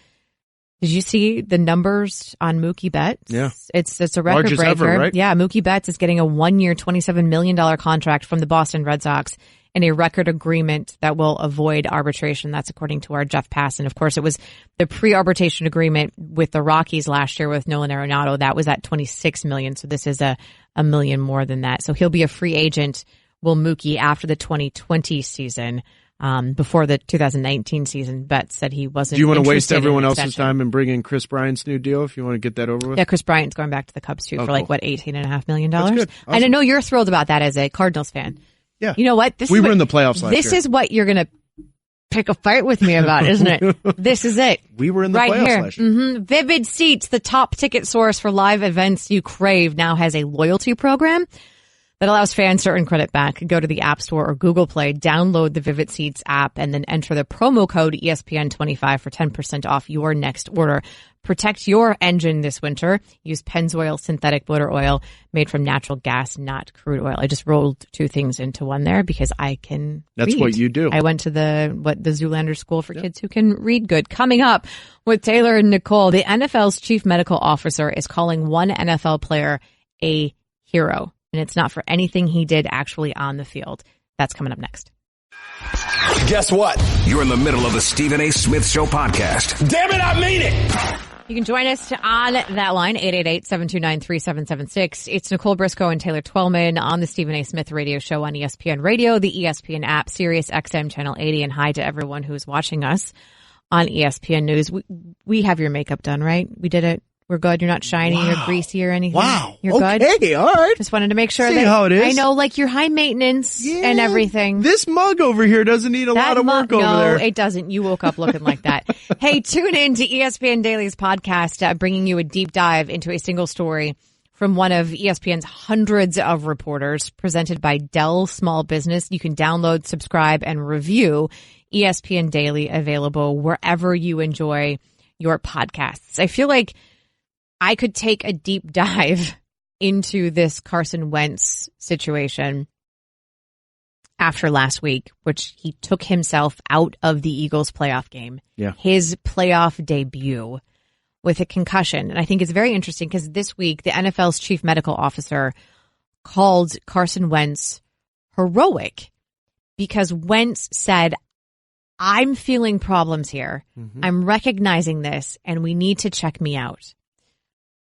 Did you see the numbers on Mookie Betts? Yeah. It's a record largest breaker. Ever, right? Yeah, Mookie Betts is getting a 1-year, $27 million contract from the Boston Red Sox in a record agreement that will avoid arbitration. That's according to our Jeff Passan. Of course, it was the pre-arbitration agreement with the Rockies last year with Nolan Arenado. That was at $26 million. So this is a million more than that. So he'll be a free agent, will Mookie, after the 2020 season. Before the 2019 season, Betts said he wasn't. Do you want to waste everyone else's time and bring in Chris Bryant's new deal if you want to get that over with? Yeah, Chris Bryant's going back to the Cubs too for $18.5 million. That's good. Awesome. And I know you're thrilled about that as a Cardinals fan. Yeah. You know what? We were in the playoffs last year. This is what you're going to pick a fight with me about, isn't it? This is it. We were in the playoffs last year. Mm-hmm. Vivid Seats, the top ticket source for live events you crave, now has a loyalty program that allows fans to earn credit back. Go to the App Store or Google Play, download the Vivid Seats app, and then enter the promo code ESPN25 for 10% off your next order. Protect your engine this winter. Use Pennzoil synthetic motor oil made from natural gas, not crude oil. I just rolled two things into one there because I can That's read. what you do. I went to the Zoolander School for kids who can read good. Coming up with Taylor and Nicole, the NFL's chief medical officer is calling one NFL player a hero. And it's not for anything he did actually on the field. That's coming up next. Guess what? You're in the middle of the Stephen A. Smith Show podcast. Damn it, I mean it! You can join us on that line, 888-729-3776. It's Nicole Briscoe and Taylor Twellman on the Stephen A. Smith radio show on ESPN Radio, the ESPN app, Sirius XM Channel 80. And hi to everyone who's watching us on ESPN News. We have your makeup done, right? We did it. We're good. You're not shiny or greasy or anything. Wow. You're good. Okay, all right. Just wanted to make sure See how it is. I know, like, you're high maintenance and everything. This mug over here doesn't need a lot of work over there. No, it doesn't. You woke up looking like that. Hey, tune in to ESPN Daily's podcast, bringing you a deep dive into a single story from one of ESPN's hundreds of reporters, presented by Dell Small Business. You can download, subscribe, and review ESPN Daily, available wherever you enjoy your podcasts. I feel like I could take a deep dive into this Carson Wentz situation after last week, which he took himself out of the Eagles playoff game. Yeah. His playoff debut with a concussion. And I think it's very interesting because this week the NFL's chief medical officer called Carson Wentz heroic because Wentz said, I'm feeling problems here. Mm-hmm. I'm recognizing this and we need to check me out.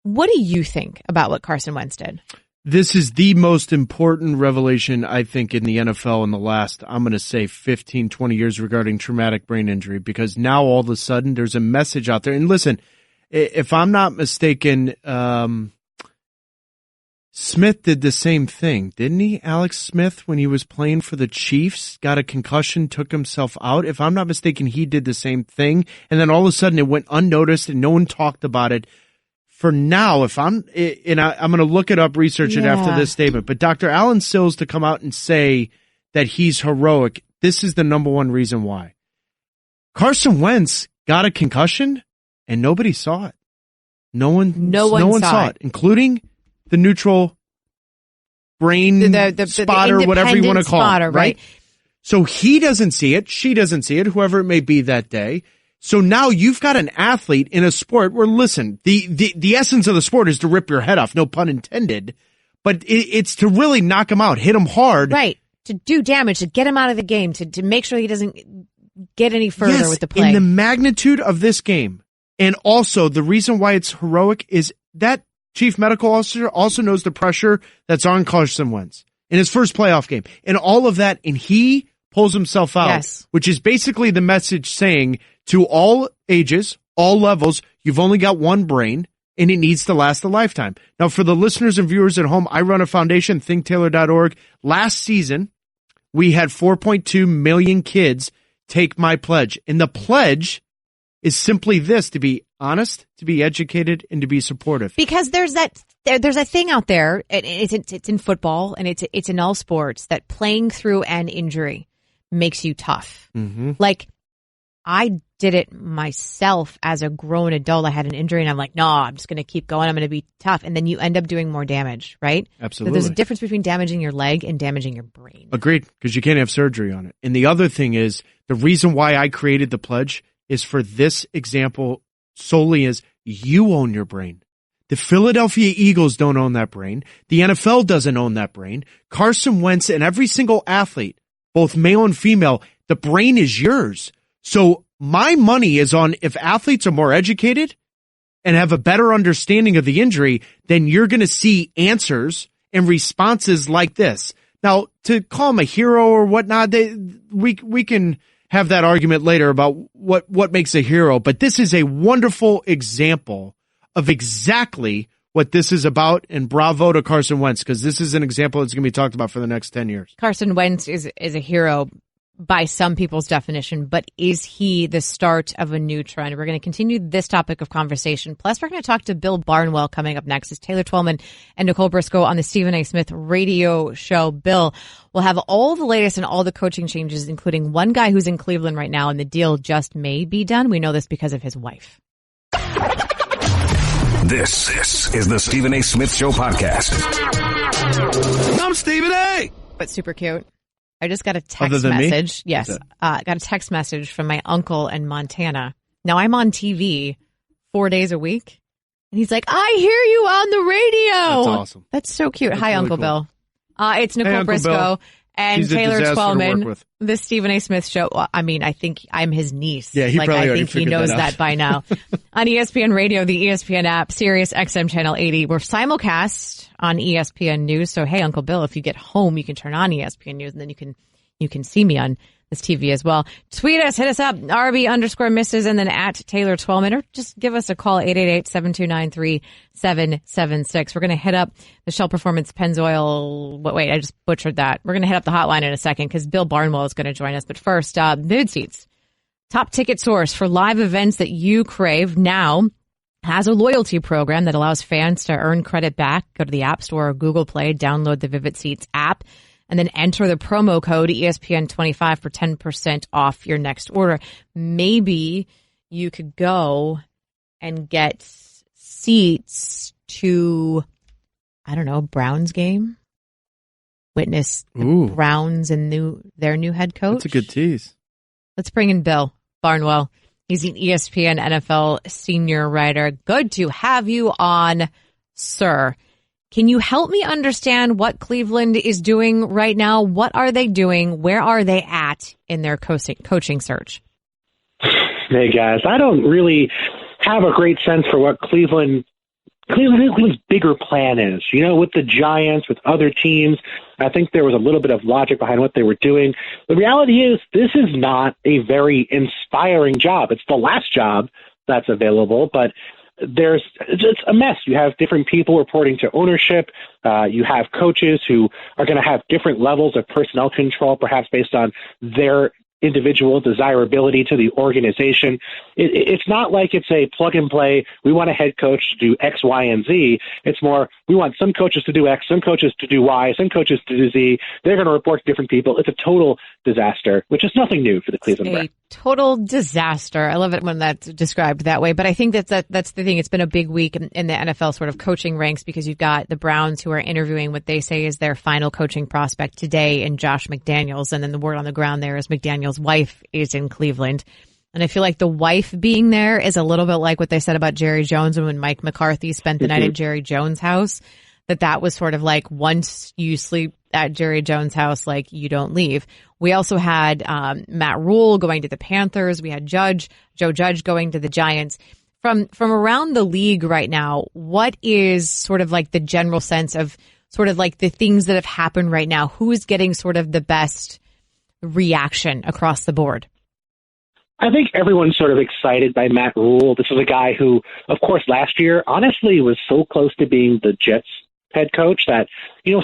What do you think about what Carson Wentz did? This is the most important revelation, I think, in the NFL in the last, I'm going to say 15, 20 years regarding traumatic brain injury, because now all of a sudden there's a message out there. And listen, if I'm not mistaken, Smith did the same thing, didn't he? Alex Smith, when he was playing for the Chiefs, got a concussion, took himself out. If I'm not mistaken, he did the same thing. And then all of a sudden it went unnoticed and no one talked about it. For now, I'm going to look it up, research it after this statement, but Dr. Alan Sills to come out and say that he's heroic, this is the number one reason why. Carson Wentz got a concussion and nobody saw it. No one saw it, including the neutral brain spotter, whatever you want to call it, right? So he doesn't see it. She doesn't see it, whoever it may be that day. So now you've got an athlete in a sport where, listen, the essence of the sport is to rip your head off, no pun intended, but it's to really knock him out, hit him hard. Right. To do damage, to get him out of the game, to make sure he doesn't get any further with the play. In the magnitude of this game, and also the reason why it's heroic is that Chief Medical Officer also knows the pressure that's on Carson Wentz in his first playoff game and all of that. And he pulls himself out, which is basically the message saying to all ages, all levels, you've only got one brain and it needs to last a lifetime. Now, for the listeners and viewers at home, I run a foundation, thinktaylor.org. Last season, we had 4.2 million kids take my pledge. And the pledge is simply this: to be honest, to be educated, and to be supportive. Because there's a thing out there, it's in football and it's in all sports, that playing through an injury makes you tough. Mm-hmm. Like, I did it myself as a grown adult. I had an injury and I'm like, no, I'm just going to keep going. I'm going to be tough. And then you end up doing more damage, right? Absolutely. So there's a difference between damaging your leg and damaging your brain. Agreed, because you can't have surgery on it. And the other thing is, the reason why I created the pledge is for this example solely is you own your brain. The Philadelphia Eagles don't own that brain. The NFL doesn't own that brain. Carson Wentz and every single athlete, both male and female, the brain is yours. So my money is on, if athletes are more educated and have a better understanding of the injury, then you're going to see answers and responses like this. Now, to call him a hero or whatnot, we can have that argument later about what makes a hero, but this is a wonderful example of exactly what this is about, and bravo to Carson Wentz, because this is an example that's going to be talked about for the next 10 years. Carson Wentz is a hero by some people's definition, but is he the start of a new trend? We're going to continue this topic of conversation. Plus, we're going to talk to Bill Barnwell coming up next. It's Taylor Twellman and Nicole Briscoe on the Stephen A. Smith radio show. Bill will have all the latest and all the coaching changes, including one guy who's in Cleveland right now, and the deal just may be done. We know this because of his wife. This is the Stephen A. Smith Show podcast. I'm Stephen A. But super cute. I just got a text message. Me? Yes. Got a text message from my uncle in Montana. Now, I'm on TV 4 days a week. And he's like, I hear you on the radio. That's awesome. That's so cute. That's Hi, really Uncle cool. Bill. It's Nicole Briscoe Bill. and She's Taylor Twellman. The Stephen A. Smith Show. Well, I mean, I think I'm his niece. Yeah, he probably I already think he figured knows that by now. On ESPN Radio, the ESPN app, Sirius XM Channel 80. We're simulcast on ESPN News. So, hey, Uncle Bill, if you get home, you can turn on ESPN News, and then you can see me on this TV as well. Tweet us, hit us up, RB_misses, and then at Taylor Twellman, or just give us a call, 888-729-3776. We're going to hit up the Shell Performance Pennzoil. Wait, I just butchered that. We're going to hit up the hotline in a second because Bill Barnwell is going to join us. But first, Mood Seats, top ticket source for live events that you crave, now has a loyalty program that allows fans to earn credit back. Go to the App Store or Google Play, download the Vivid Seats app, and then enter the promo code ESPN25 for 10% off your next order. Maybe you could go and get seats to, I don't know, Browns game. Witness the Browns and their new head coach. That's a good tease. Let's bring in Bill Barnwell. He's an ESPN NFL senior writer. Good to have you on, sir. Can you help me understand what Cleveland is doing right now? What are they doing? Where are they at in their coaching search? Hey, guys, I don't really have a great sense for what Cleveland's bigger plan is. You know, with the Giants, with other teams, I think there was a little bit of logic behind what they were doing. The reality is this is not a very inspiring job. It's the last job that's available, but it's a mess. You have different people reporting to ownership. You have coaches who are going to have different levels of personnel control, perhaps based on their individual desirability to the organization. It's not like it's a plug and play. We want a head coach to do X, Y, and Z. It's more, we want some coaches to do X, some coaches to do Y, some coaches to do Z. They're going to report to different people. It's a total disaster, which is nothing new for the Cleveland Browns. Total disaster. I love it when that's described that way. But I think that's the thing. It's been a big week in the NFL sort of coaching ranks because you've got the Browns who are interviewing what they say is their final coaching prospect today in Josh McDaniels. And then the word on the ground there is McDaniels' wife is in Cleveland. And I feel like the wife being there is a little bit like what they said about Jerry Jones when Mike McCarthy spent the night at Jerry Jones' house. That was sort of like once you sleep at Jerry Jones' house, like you don't leave. We also had Matt Rule going to the Panthers. We had Joe Judge going to the Giants. From around the league right now, what is sort of like the general sense of sort of like the things that have happened right now? Who is getting sort of the best reaction across the board? I think everyone's sort of excited by Matt Rule. This is a guy who, of course, last year, honestly, was so close to being the Jets head coach that,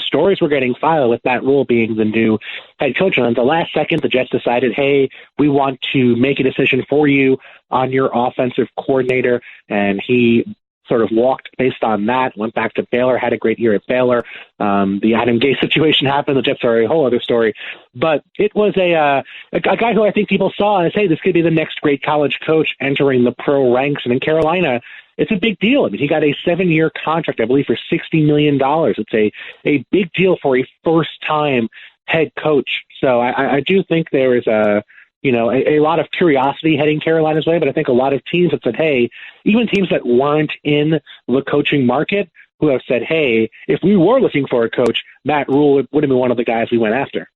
stories were getting filed with Matt Rule being the new head coach. And at the last second, the Jets decided, hey, we want to make a decision for you on your offensive coordinator. And he sort of walked based on that, went back to Baylor, had a great year at Baylor. The Adam Gase situation happened. The Jets are a whole other story. But it was a guy who I think people saw as, hey, this could be the next great college coach entering the pro ranks. And in Carolina, it's a big deal. I mean, he got a 7-year contract, I believe, for $60 million. It's a big deal for a first-time head coach. So I do think there is a lot of curiosity heading Carolina's way, but I think a lot of teams have said, hey, even teams that weren't in the coaching market who have said, hey, if we were looking for a coach, Matt Rule would have been one of the guys we went after.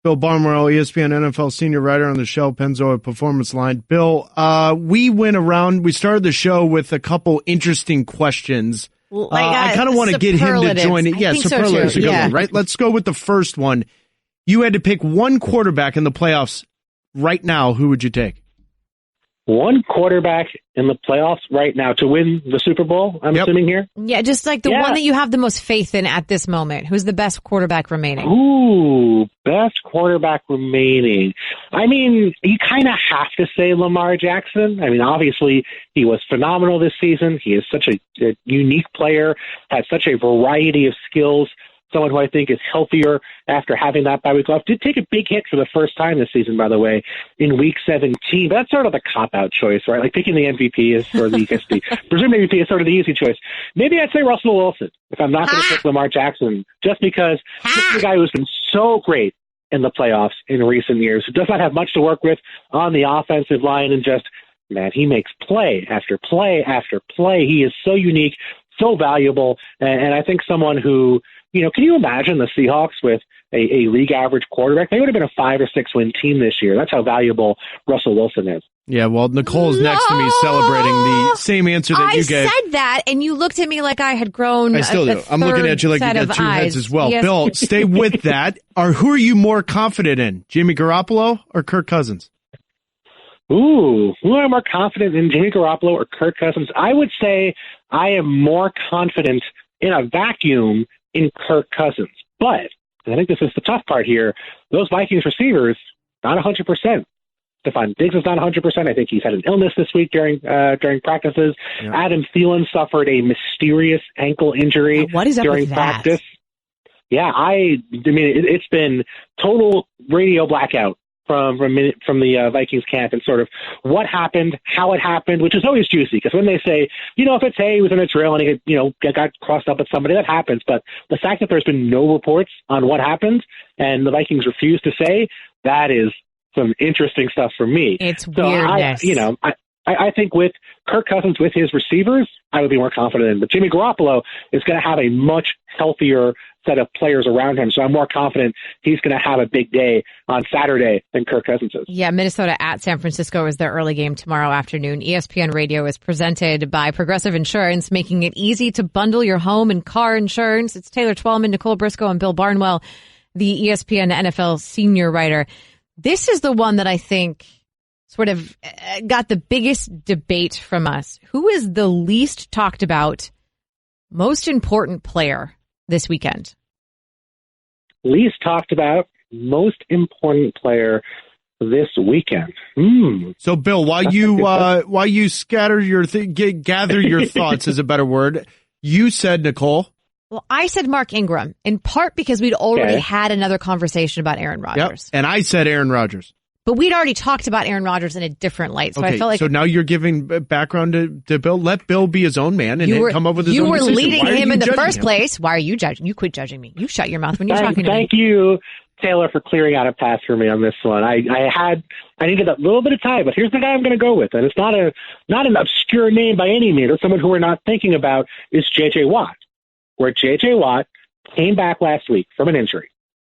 Bill Barnwell, ESPN NFL senior writer on the Shell Pennzoil Performance Line. Bill, we went around, we started the show with a couple interesting questions. I kind of want to get him to join it. Yeah, superlatives are good one, right? Let's go with the first one. You had to pick one quarterback in the playoffs right now. Who would you take? One quarterback in the playoffs right now to win the Super Bowl, I'm assuming here? Yeah, just like the one that you have the most faith in at this moment. Who's the best quarterback remaining? Ooh, best quarterback remaining. I mean, you kind of have to say Lamar Jackson. I mean, obviously, he was phenomenal this season. He is such a unique player, has such a variety of skills. Someone who I think is healthier after having that bye week off. Did take a big hit for the first time this season, by the way, in week 17. But that's sort of the cop-out choice, right? Like picking the MVP is sort of the presumed MVP is sort of the easy choice. Maybe I'd say Russell Wilson if I'm not going to pick Lamar Jackson, just because this is a guy who's been so great in the playoffs in recent years, who does not have much to work with on the offensive line, and just, man, he makes play after play after play. He is so unique, so valuable, and I think someone who, can you imagine the Seahawks with a league average quarterback? They would have been a 5 or 6 win team this year. That's how valuable Russell Wilson is. Yeah, well, Nicole's next to me celebrating the same answer that you gave. I said that, and you looked at me like I had grown. I still do. I'm looking at you like you got two heads as well. Yes. Bill, stay with that. Who are you more confident in, Jimmy Garoppolo or Kirk Cousins? Ooh, who am I more confident in, Jimmy Garoppolo or Kirk Cousins? I would say I am more confident in a vacuum in Kirk Cousins. But, and I think this is the tough part here, those Vikings receivers, not 100%. Stephon Diggs is not 100%. I think he's had an illness this week during practices. Yeah. Adam Thielen suffered a mysterious ankle injury during practice. Yeah, I mean, it's been total radio blackout from the Vikings camp, and sort of what happened, how it happened, which is always juicy, because when they say, if it's, hey, he was in a drill and he got crossed up with somebody, that happens. But the fact that there's been no reports on what happened and the Vikings refuse to say, that is some interesting stuff for me. It's weirdness. I think with Kirk Cousins, with his receivers, I would be more confident in. But Jimmy Garoppolo is going to have a much healthier set of players around him, so I'm more confident he's going to have a big day on Saturday than Kirk Cousins is. Yeah, Minnesota at San Francisco is their early game tomorrow afternoon. ESPN Radio is presented by Progressive Insurance, making it easy to bundle your home and car insurance. It's Taylor Twellman, Nicole Briscoe, and Bill Barnwell, the ESPN NFL senior writer. This is the one that I think sort of got the biggest debate from us. Who is the least talked about, most important player this weekend? Least talked about, most important player this weekend. So, Bill, while you scatter your gather your thoughts is a better word. You said Nicole. Well, I said Mark Ingram, in part because we'd already had another conversation about Aaron Rodgers. Yep. And I said Aaron Rodgers. But we'd already talked about Aaron Rodgers in a different light. So I felt like. So now you're giving background to Bill. Let Bill be his own man and come up with his own decision. You were leading him in the first place. Why are you judging? You quit judging me. You shut your mouth when you're talking to me. Thank you, Taylor, for clearing out a path for me on this one. I needed a little bit of time, but here's the guy I'm going to go with. And it's not an obscure name by any means. It's someone who we're not thinking about is J.J. Watt, where J.J. Watt came back last week from an injury.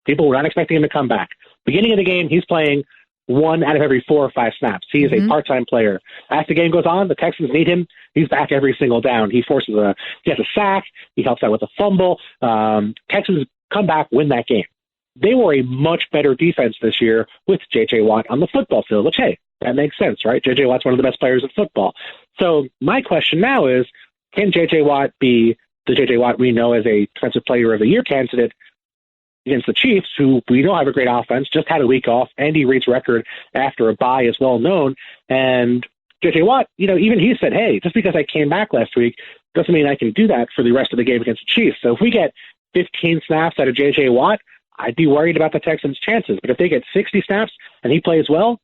People were not expecting him to come back. Beginning of the game, he's playing 1 out of every 4 or 5 snaps. He is a part-time player. As the game goes on, the Texans need him. He's back every single down. He has a sack. He helps out with a fumble. Texans come back, win that game. They were a much better defense this year with J.J. Watt on the football field, which, hey, that makes sense, right? J.J. Watt's one of the best players in football. So my question now is, can J.J. Watt be the J.J. Watt we know as a Defensive Player of the Year candidate against the Chiefs, who we know have a great offense, just had a week off? Andy Reid's record after a bye is well known. And J.J. Watt, even he said, hey, just because I came back last week doesn't mean I can do that for the rest of the game against the Chiefs. So if we get 15 snaps out of J.J. Watt, I'd be worried about the Texans' chances. But if they get 60 snaps and he plays well,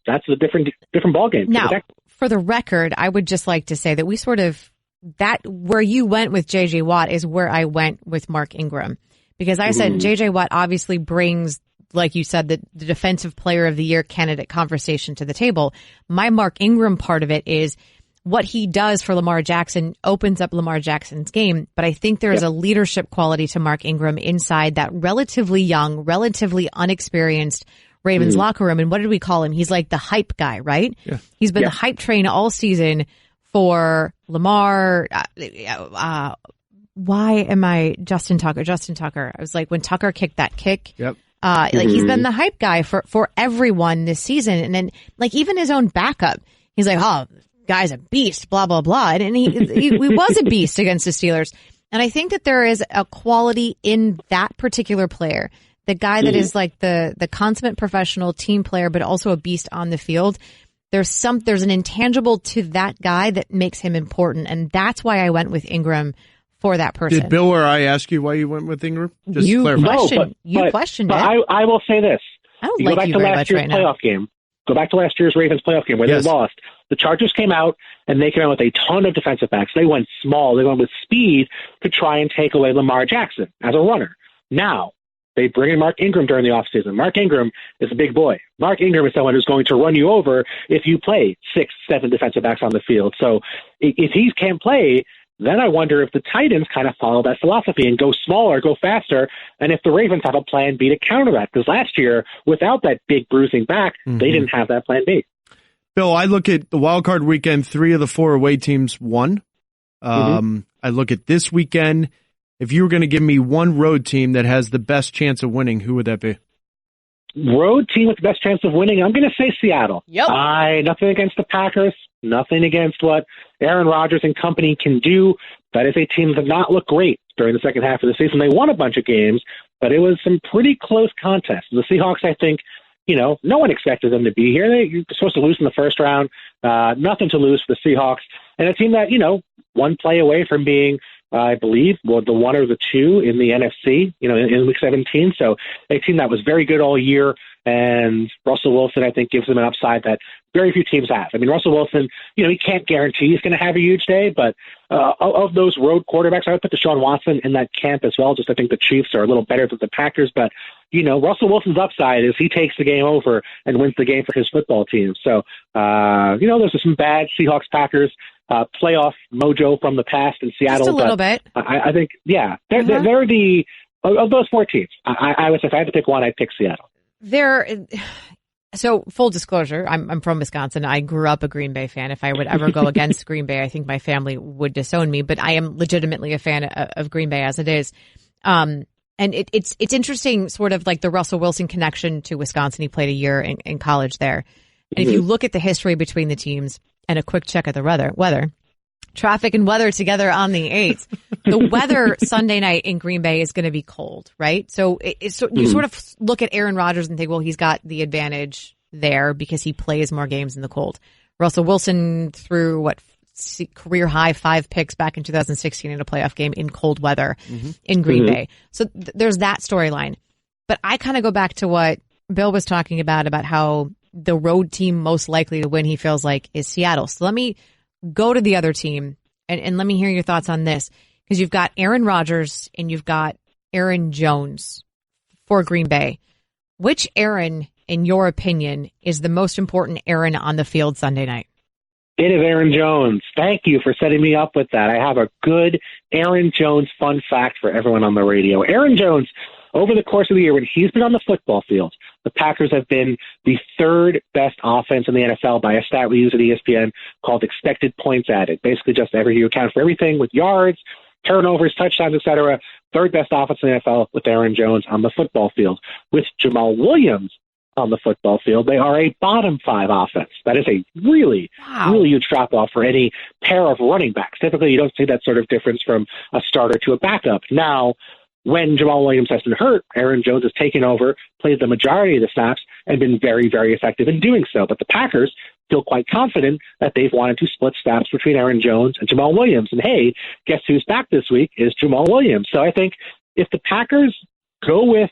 that's a different ballgame. Now, for the record, I would just like to say that we sort of, that where you went with J.J. Watt is where I went with Mark Ingram. Because I said J.J. Watt obviously brings, like you said, the Defensive Player of the Year candidate conversation to the table. My Mark Ingram part of it is what he does for Lamar Jackson opens up Lamar Jackson's game. But I think there is a leadership quality to Mark Ingram inside that relatively young, relatively unexperienced Ravens locker room. And what did we call him? He's like the hype guy, right? Yeah. He's been the hype train all season for Lamar. Why am I Justin Tucker? I was like, when Tucker kicked that kick, he's been the hype guy for everyone this season. And then like even his own backup, he's like, oh, guy's a beast, blah, blah, blah. And he was a beast against the Steelers. And I think that there is a quality in that particular player, the guy that is like the consummate professional team player, but also a beast on the field. There's an intangible to that guy that makes him important. And that's why I went with Ingram for that person. Did Bill or I ask you why you went with Ingram? Just you clarify. questioned but it. I will say this. I don't like you very much right now. Go back to last year's Ravens playoff game where they lost. The Chargers came out, and they came out with a ton of defensive backs. They went small. They went with speed to try and take away Lamar Jackson as a runner. Now, they bring in Mark Ingram during the offseason. Mark Ingram is a big boy. Mark Ingram is someone who's going to run you over if you play 6, 7 defensive backs on the field. So if he can't play, then I wonder if the Titans kind of follow that philosophy and go smaller, go faster, and if the Ravens have a plan B to counter that. Because last year, without that big bruising back, they didn't have that plan B. Bill, I look at the wild card weekend, 3 of the 4 away teams won. I look at this weekend. If you were going to give me one road team that has the best chance of winning, who would that be? Road team with the best chance of winning, I'm going to say Seattle. Yep. Nothing against the Packers, nothing against what Aaron Rodgers and company can do. That is a team that did not look great during the second half of the season. They won a bunch of games, but it was some pretty close contests. The Seahawks, I think, no one expected them to be here. You're supposed to lose in the first round. Nothing to lose for the Seahawks. And a team that, one play away from being, I believe, the 1 or the 2 in the NFC, in Week 17. So a team that was very good all year. And Russell Wilson, I think, gives them an upside that very few teams have. I mean, Russell Wilson, he can't guarantee he's going to have a huge day, but of those road quarterbacks, I would put Deshaun Watson in that camp as well. Just I think the Chiefs are a little better than the Packers, but Russell Wilson's upside is he takes the game over and wins the game for his football team. So, there's some bad Seahawks-Packers playoff mojo from the past in Seattle. Just a little bit. I think, they're the of those 4 teams. I would say if I had to pick one, I'd pick Seattle. So full disclosure, I'm from Wisconsin. I grew up a Green Bay fan. If I would ever go against Green Bay, I think my family would disown me, but I am legitimately a fan of Green Bay as it is. And it's interesting, sort of like the Russell Wilson connection to Wisconsin. He played a year in college there. And if you look at the history between the teams and a quick check at the weather, traffic and weather together on the 8th, the weather Sunday night in Green Bay is going to be cold, right? So you sort of look at Aaron Rodgers and think, well, he's got the advantage there because he plays more games in the cold. Russell Wilson threw career high 5 picks back in 2016 in a playoff game in cold weather in Green Bay. So there's that storyline. But I kind of go back to what Bill was talking about how the road team most likely to win, he feels like, is Seattle. So let me go to the other team and let me hear your thoughts on this, because you've got Aaron Rodgers and you've got Aaron Jones for Green Bay. Which Aaron, in your opinion, is the most important Aaron on the field Sunday night? It is Aaron Jones. Thank you for setting me up with that. I have a good Aaron Jones fun fact for everyone on the radio. Aaron Jones, over the course of the year, when he's been on the football field, the Packers have been the 3rd best offense in the NFL by a stat we use at ESPN called expected points added. Basically, just you account for everything with yards, turnovers, touchdowns, etc. 3rd best offense in the NFL with Aaron Jones on the football field. With Jamal Williams on the football field, they are a bottom 5 offense. That is a really huge drop-off for any pair of running backs. Typically, you don't see that sort of difference from a starter to a backup. Now, when Jamal Williams has been hurt, Aaron Jones has taken over, played the majority of the snaps, and been very, very effective in doing so. But the Packers feel quite confident that they've wanted to split snaps between Aaron Jones and Jamal Williams. And hey, guess who's back this week is Jamal Williams. So I think if the Packers go with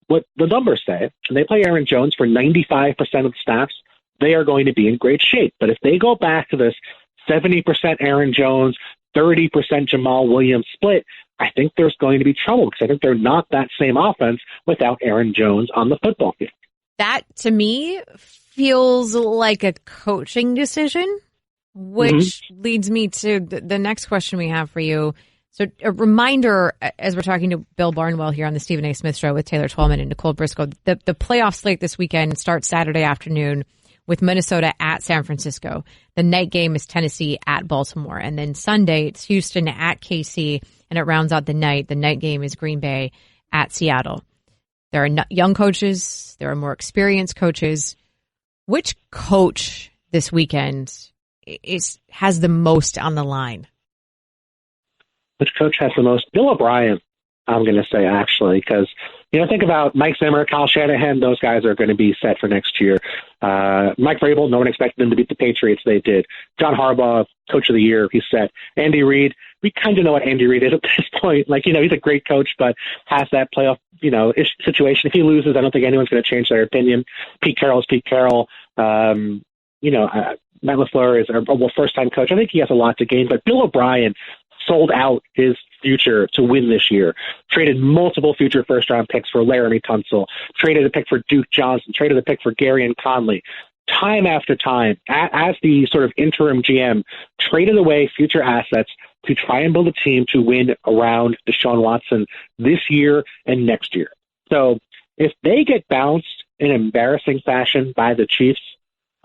what the numbers say, and they play Aaron Jones for 95% of the snaps, they are going to be in great shape. But if they go back to this 70% Aaron Jones, 30% Jamal Williams split, I think there's going to be trouble, because I think they're not that same offense without Aaron Jones on the football field. That, to me, feels like a coaching decision, which leads me to the next question we have for you. So a reminder, as we're talking to Bill Barnwell here on the Stephen A. Smith Show with Taylor Twellman and Nicole Briscoe, the playoff slate this weekend starts Saturday afternoon with Minnesota at San Francisco. The night game is Tennessee at Baltimore. And then Sunday, it's Houston at KC, and it rounds out the night. The night game is Green Bay at Seattle. There are young coaches. There are more experienced coaches. Which coach this weekend has the most on the line? Which coach has the most? Bill O'Brien, I'm going to say, actually, because, think about Mike Zimmer, Kyle Shanahan, those guys are going to be set for next year. Mike Vrabel, no one expected them to beat the Patriots. They did. John Harbaugh, coach of the year, he's set. Andy Reid, we kind of know what Andy Reid is at this point. He's a great coach, but has that playoff, situation. If he loses, I don't think anyone's going to change their opinion. Pete Carroll is Pete Carroll. Matt LaFleur is a first-time coach. I think he has a lot to gain, but Bill O'Brien sold out his future to win this year. Traded multiple future first-round picks for Laramie Tunsil. Traded a pick for Duke Johnson. Traded a pick for Gary and Conley. Time after time, as the sort of interim GM, traded away future assets to try and build a team to win around Deshaun Watson this year and next year. So if they get bounced in embarrassing fashion by the Chiefs,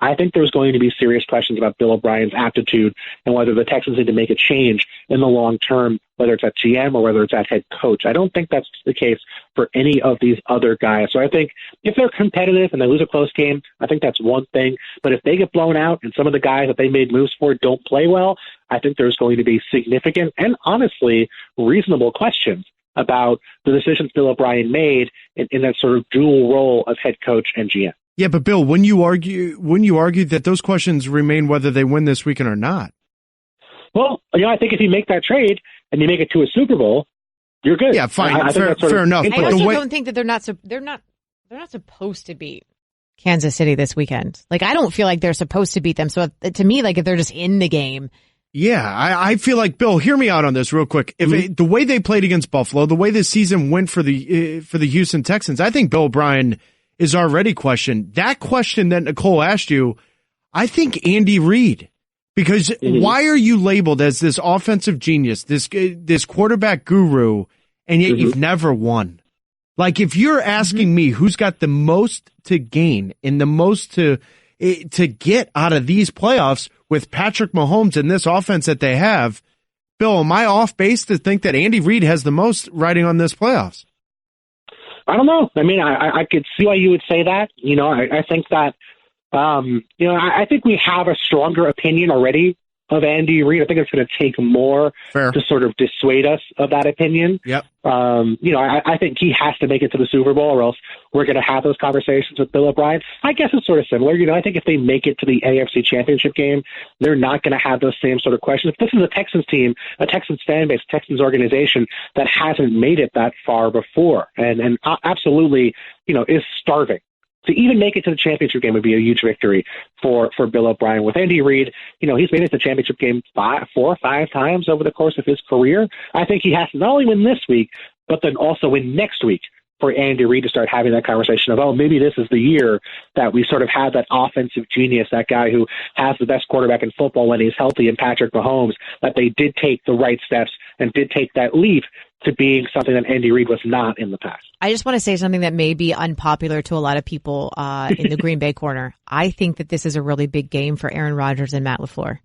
I think there's going to be serious questions about Bill O'Brien's aptitude and whether the Texans need to make a change in the long term, whether it's at GM or whether it's at head coach. I don't think that's the case for any of these other guys. So I think if they're competitive and they lose a close game, I think that's one thing. But if they get blown out and some of the guys that they made moves for don't play well, I think there's going to be significant and honestly reasonable questions about the decisions Bill O'Brien made in that sort of dual role of head coach and GM. Yeah, but Bill, wouldn't you argue that those questions remain whether they win this weekend or not? Well, I think if you make that trade and you make it to a Super Bowl, you're good. Yeah, fine, fair enough. I also don't think that they're not supposed to beat Kansas City this weekend. I don't feel like they're supposed to beat them. So to me, if they're just in the game. Yeah, I feel like, Bill, hear me out on this real quick. If the way they played against Buffalo, the way this season went for the Houston Texans, I think Bill O'Brien is already questioned. That question that Nicole asked you, I think Andy Reid, because why are you labeled as this offensive genius, this quarterback guru, and yet you've never won? If you're asking me who's got the most to gain and the most to get out of these playoffs with Patrick Mahomes and this offense that they have, Bill, am I off base to think that Andy Reid has the most riding on this playoffs? I don't know. I mean, I could see why you would say that. I think that I think we have a stronger opinion already of Andy Reid. I think it's going to take more to sort of dissuade us of that opinion. Yep. I think he has to make it to the Super Bowl, or else we're going to have those conversations with Bill O'Brien. I guess it's sort of similar. I think if they make it to the AFC Championship game, they're not going to have those same sort of questions. This is a Texans team, a Texans fan base, a Texans organization that hasn't made it that far before, and absolutely, is starving. To even make it to the championship game would be a huge victory for Bill O'Brien. With Andy Reid, he's made it to the championship game 4 or 5 times over the course of his career. I think he has to not only win this week, but then also win next week for Andy Reid to start having that conversation of, maybe this is the year that we sort of have that offensive genius, that guy who has the best quarterback in football when he's healthy, and Patrick Mahomes, that they did take the right steps and did take that leap to being something that Andy Reid was not in the past. I just want to say something that may be unpopular to a lot of people in the Green Bay corner. I think that this is a really big game for Aaron Rodgers and Matt LaFleur,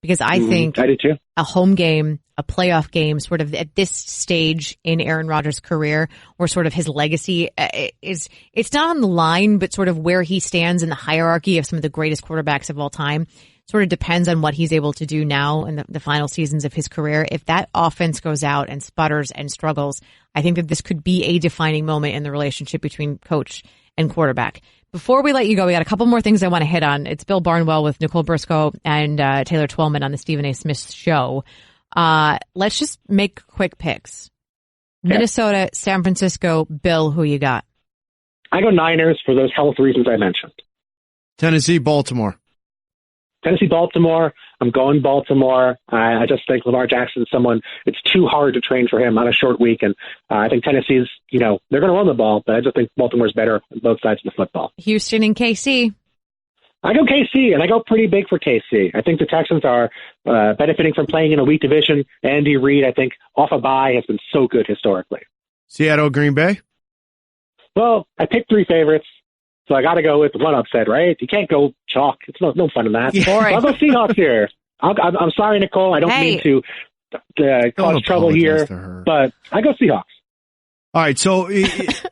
because I think I do too. A home game, a playoff game, sort of at this stage in Aaron Rodgers' career, where sort of his legacy it's not on the line, but sort of where he stands in the hierarchy of some of the greatest quarterbacks of all time. Sort of depends on what he's able to do now in the final seasons of his career. If that offense goes out and sputters and struggles, I think that this could be a defining moment in the relationship between coach and quarterback. Before we let you go, we got a couple more things I want to hit on. It's Bill Barnwell with Nicole Briscoe and Taylor Twellman on the Stephen A. Smith Show. Let's just make quick picks. Okay. Minnesota, San Francisco, Bill, who you got? I go Niners for those health reasons I mentioned. Tennessee, Baltimore. Tennessee, Baltimore. I'm going Baltimore. I just think Lamar Jackson is someone, it's too hard to train for him on a short week. And I think Tennessee's, they're going to run the ball, but I just think Baltimore's better on both sides of the football. Houston and KC. I go KC, and I go pretty big for KC. I think the Texans are benefiting from playing in a weak division. Andy Reid, I think, off a bye has been so good historically. Seattle, Green Bay? Well, I picked 3 favorites. So I got to go with one upset, right? You can't go chalk. It's no fun in that. Yeah. So I'll go Seahawks here. I'm sorry, Nicole. I don't mean to cause trouble here, but I go Seahawks. All right, so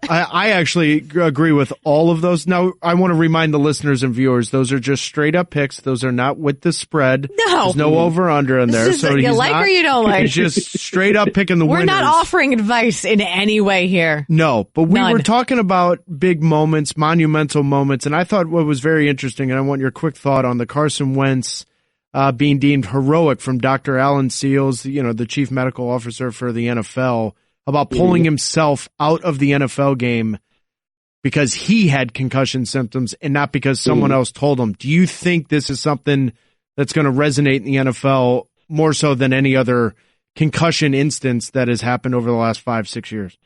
I actually agree with all of those. Now, I want to remind the listeners and viewers, those are just straight up picks. Those are not with the spread. No. There's no over-under in there. So you like or you don't like. He's just straight up picking the winners. We're not offering advice in any way here. No, but we None. were talking about big moments, monumental moments, and I thought what was very interesting, and I want your quick thought on the Carson Wentz being deemed heroic from Dr. Alan Seals, the chief medical officer for the NFL, about pulling himself out of the NFL game because he had concussion symptoms and not because someone else told him. Do you think this is something that's going to resonate in the NFL more so than any other concussion instance that has happened over the last 5-6 years?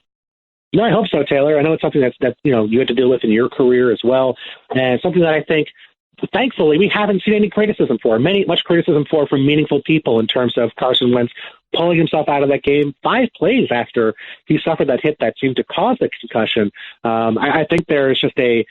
No, I hope so, Taylor. I know it's something that you had to deal with in your career as well, and something that I think, thankfully, we haven't seen any criticism for. Much criticism for from meaningful people in terms of Carson Wentz pulling himself out of that game 5 plays after he suffered that hit that seemed to cause the concussion. I think there's just the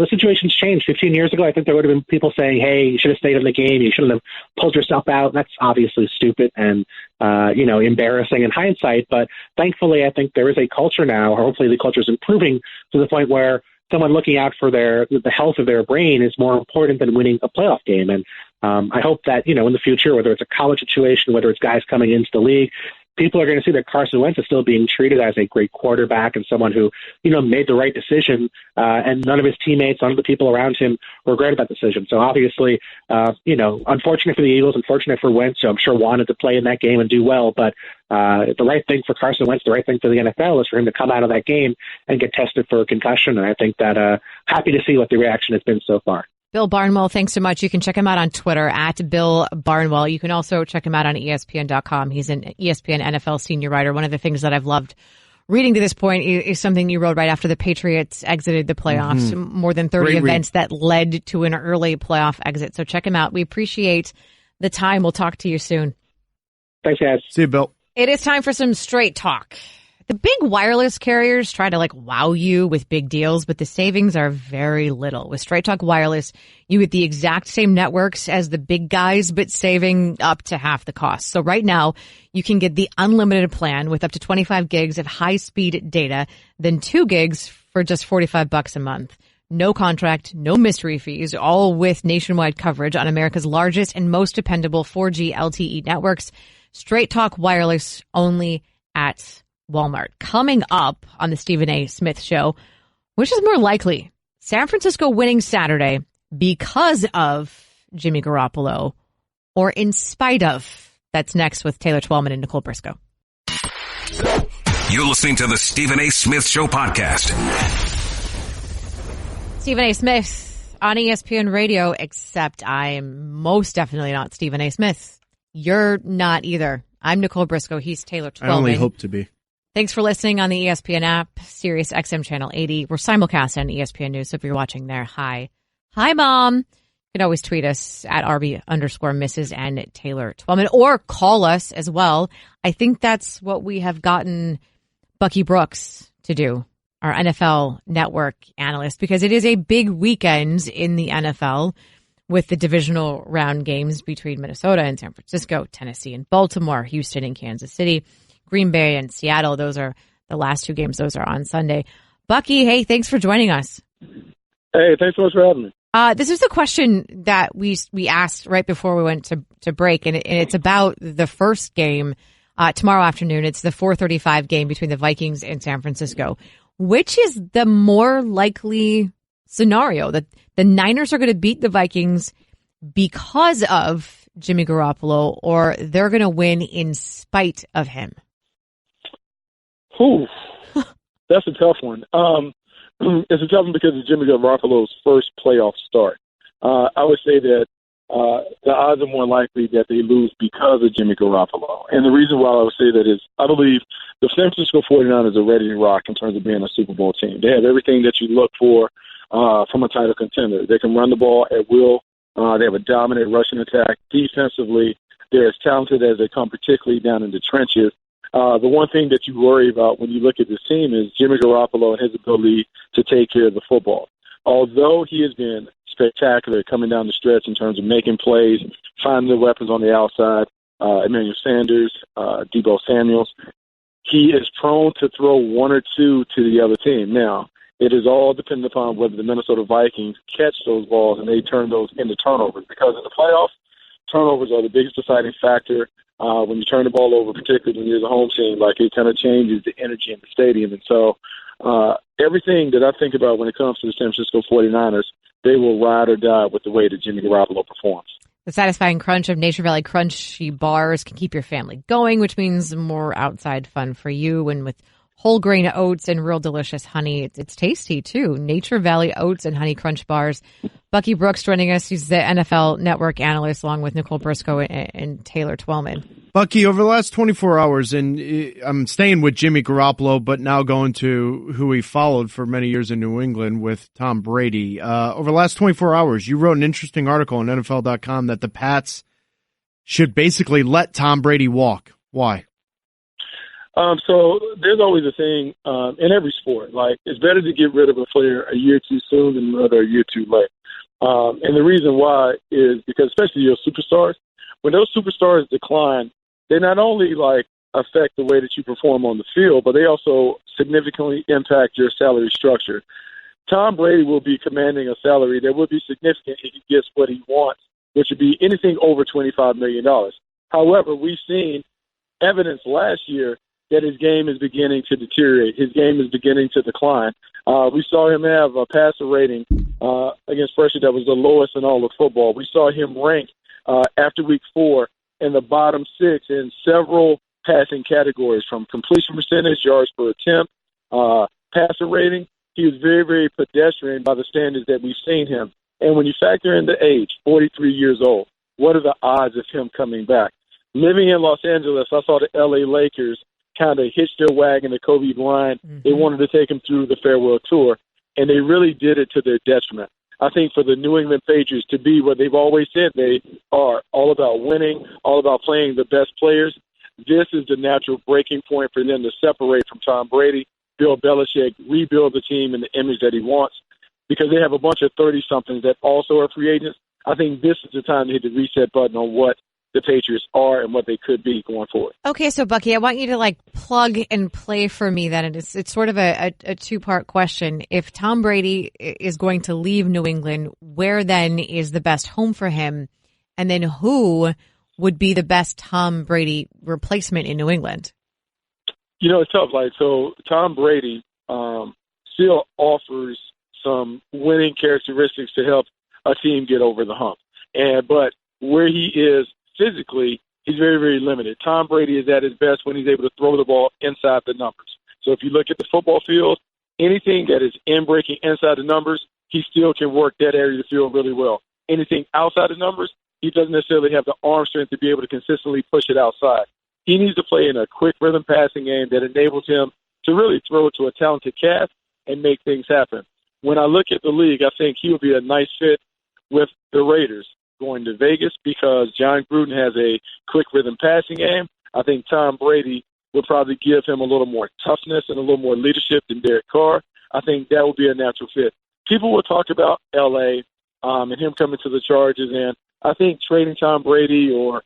situation's changed. 15 years ago, I think there would have been people saying, hey, you should have stayed in the game. You shouldn't have pulled yourself out. That's obviously stupid and, embarrassing in hindsight. But thankfully, I think there is a culture now, or hopefully the culture is improving to the point where someone looking out for the health of their brain is more important than winning a playoff game. And I hope that, in the future, whether it's a college situation, whether it's guys coming into the league, people are going to see that Carson Wentz is still being treated as a great quarterback and someone who, made the right decision, and none of his teammates, none of the people around him regretted that decision. So obviously, unfortunate for the Eagles, unfortunate for Wentz, who I'm sure wanted to play in that game and do well, but the right thing for Carson Wentz, the right thing for the NFL is for him to come out of that game and get tested for a concussion. And I think that happy to see what the reaction has been so far. Bill Barnwell, thanks so much. You can check him out on Twitter at Bill Barnwell. You can also check him out on ESPN.com. He's an ESPN NFL senior writer. One of the things that I've loved reading to this point is something you wrote right after the Patriots exited the playoffs. More than 30 events that led to an early playoff exit. So check him out. We appreciate the time. We'll talk to you soon. Thanks, guys. See you, Bill. It is time for some straight talk. The big wireless carriers try to wow you with big deals, but the savings are very little. With Straight Talk Wireless, you get the exact same networks as the big guys, but saving up to half the cost. So right now, you can get the unlimited plan with up to 25 gigs of high-speed data, then 2 gigs for just $45 a month. no contract, no mystery fees, all with nationwide coverage on America's largest and most dependable 4G LTE networks. Straight Talk Wireless only at Walmart. Coming up on the Stephen A. Smith Show, which is more likely, San Francisco winning Saturday because of Jimmy Garoppolo or in spite of? That's next with Taylor Twellman and Nicole Briscoe. You're listening to the Stephen A. Smith Show podcast. Stephen A. Smith on ESPN Radio, except I'm most definitely not Stephen A. Smith. You're not either. I'm Nicole Briscoe. He's Taylor Twellman. I only hope to be. Thanks for listening on the ESPN app, Sirius XM Channel 80. We're simulcast on ESPN News, so if you're watching there, hi. Hi, Mom. You can always tweet us at RB_Mrs. and Taylor Twellman, or call us as well. I think that's what we have gotten Bucky Brooks to do, our NFL Network analyst, because it is a big weekend in the NFL with the divisional round games between Minnesota and San Francisco, Tennessee and Baltimore, Houston and Kansas City, Green Bay and Seattle. Those are the last two games. Those are on Sunday. Bucky, hey, thanks for joining us. Hey, thanks so much for having me. This is a question that we asked right before we went to break, and it's about the first game tomorrow afternoon. It's the 4:35 game between the Vikings and San Francisco. Which is the more likely scenario, that the Niners are going to beat the Vikings because of Jimmy Garoppolo, or they're going to win in spite of him? Ooh, that's a tough one. It's a tough one because it's Jimmy Garoppolo's first playoff start. I would say that the odds are more likely that they lose because of Jimmy Garoppolo. And the reason why I would say that is I believe the San Francisco 49ers are ready to rock in terms of being a Super Bowl team. They have everything that you look for from a title contender. They can run the ball at will. They have a dominant rushing attack. Defensively, they're as talented as they come, particularly down in the trenches. The one thing that you worry about when you look at this team is Jimmy Garoppolo and his ability to take care of the football. Although he has been spectacular coming down the stretch in terms of making plays, finding the weapons on the outside, Emmanuel Sanders, Deebo Samuels, he is prone to throw one or two to the other team. Now, it is all dependent upon whether the Minnesota Vikings catch those balls and they turn those into turnovers, because in the playoffs, turnovers are the biggest deciding factor. When you turn the ball over, particularly when you're the home team, like it kind of changes the energy in the stadium. And so everything that I think about when it comes to the San Francisco 49ers, they will ride or die with the way that Jimmy Garoppolo performs. The satisfying crunch of Nature Valley Crunchy bars can keep your family going, which means more outside fun for you. And with whole grain oats and real delicious honey, it's tasty too. Nature Valley Oats and Honey Crunch bars. Bucky Brooks joining us. He's the NFL Network analyst along with Nicole Briscoe and Taylor Twellman. Bucky, over the last 24 hours, and I'm staying with Jimmy Garoppolo, but now going to who he followed for many years in New England with Tom Brady. Over the last 24 hours, you wrote an interesting article on NFL.com that the Pats should basically let Tom Brady walk. Why? So there's always a thing in every sport. Like, it's better to get rid of a player a year too soon than another a year too late. And the reason why is because, especially your superstars, when those superstars decline, they not only affect the way that you perform on the field, but they also significantly impact your salary structure. Tom Brady will be commanding a salary that would be significant if he gets what he wants, which would be anything over $25 million. However, we've seen evidence last year that his game is beginning to deteriorate. His game is beginning to decline. We saw him have a passer rating against pressure that was the lowest in all of football. We saw him rank after week 4 in the bottom 6 in several passing categories, from completion percentage, yards per attempt, passer rating. He was very, very pedestrian by the standards that we've seen him. And when you factor in the age, 43 years old, what are the odds of him coming back? Living in Los Angeles, I saw the L.A. Lakers kind of hitch their wagon to Kobe Bryant. Mm-hmm. They wanted to take him through the farewell tour, and they really did it to their detriment. I think for the New England Patriots to be what they've always said they are, all about winning, all about playing the best players, this is the natural breaking point for them to separate from Tom Brady, Bill Belichick, rebuild the team in the image that he wants, because they have a bunch of 30-somethings that also are free agents. I think this is the time to hit the reset button on what the Patriots are and what they could be going forward. Okay, so Bucky, I want you to plug and play for me then. It's sort of a two-part question. If Tom Brady is going to leave New England, where then is the best home for him? And then who would be the best Tom Brady replacement in New England? It's tough. So Tom Brady still offers some winning characteristics to help a team get over the hump. But where he is physically, he's very, very limited. Tom Brady is at his best when he's able to throw the ball inside the numbers. So if you look at the football field, anything that is in-breaking inside the numbers, he still can work that area of the field really well. Anything outside the numbers, he doesn't necessarily have the arm strength to be able to consistently push it outside. He needs to play in a quick rhythm passing game that enables him to really throw to a talented cast and make things happen. When I look at the league, I think he would be a nice fit with the Raiders going to Vegas because John Gruden has a quick rhythm passing game. I think Tom Brady would probably give him a little more toughness and a little more leadership than Derek Carr. I think that would be a natural fit. People will talk about L.A. And him coming to the Chargers, and I think trading Tom Brady or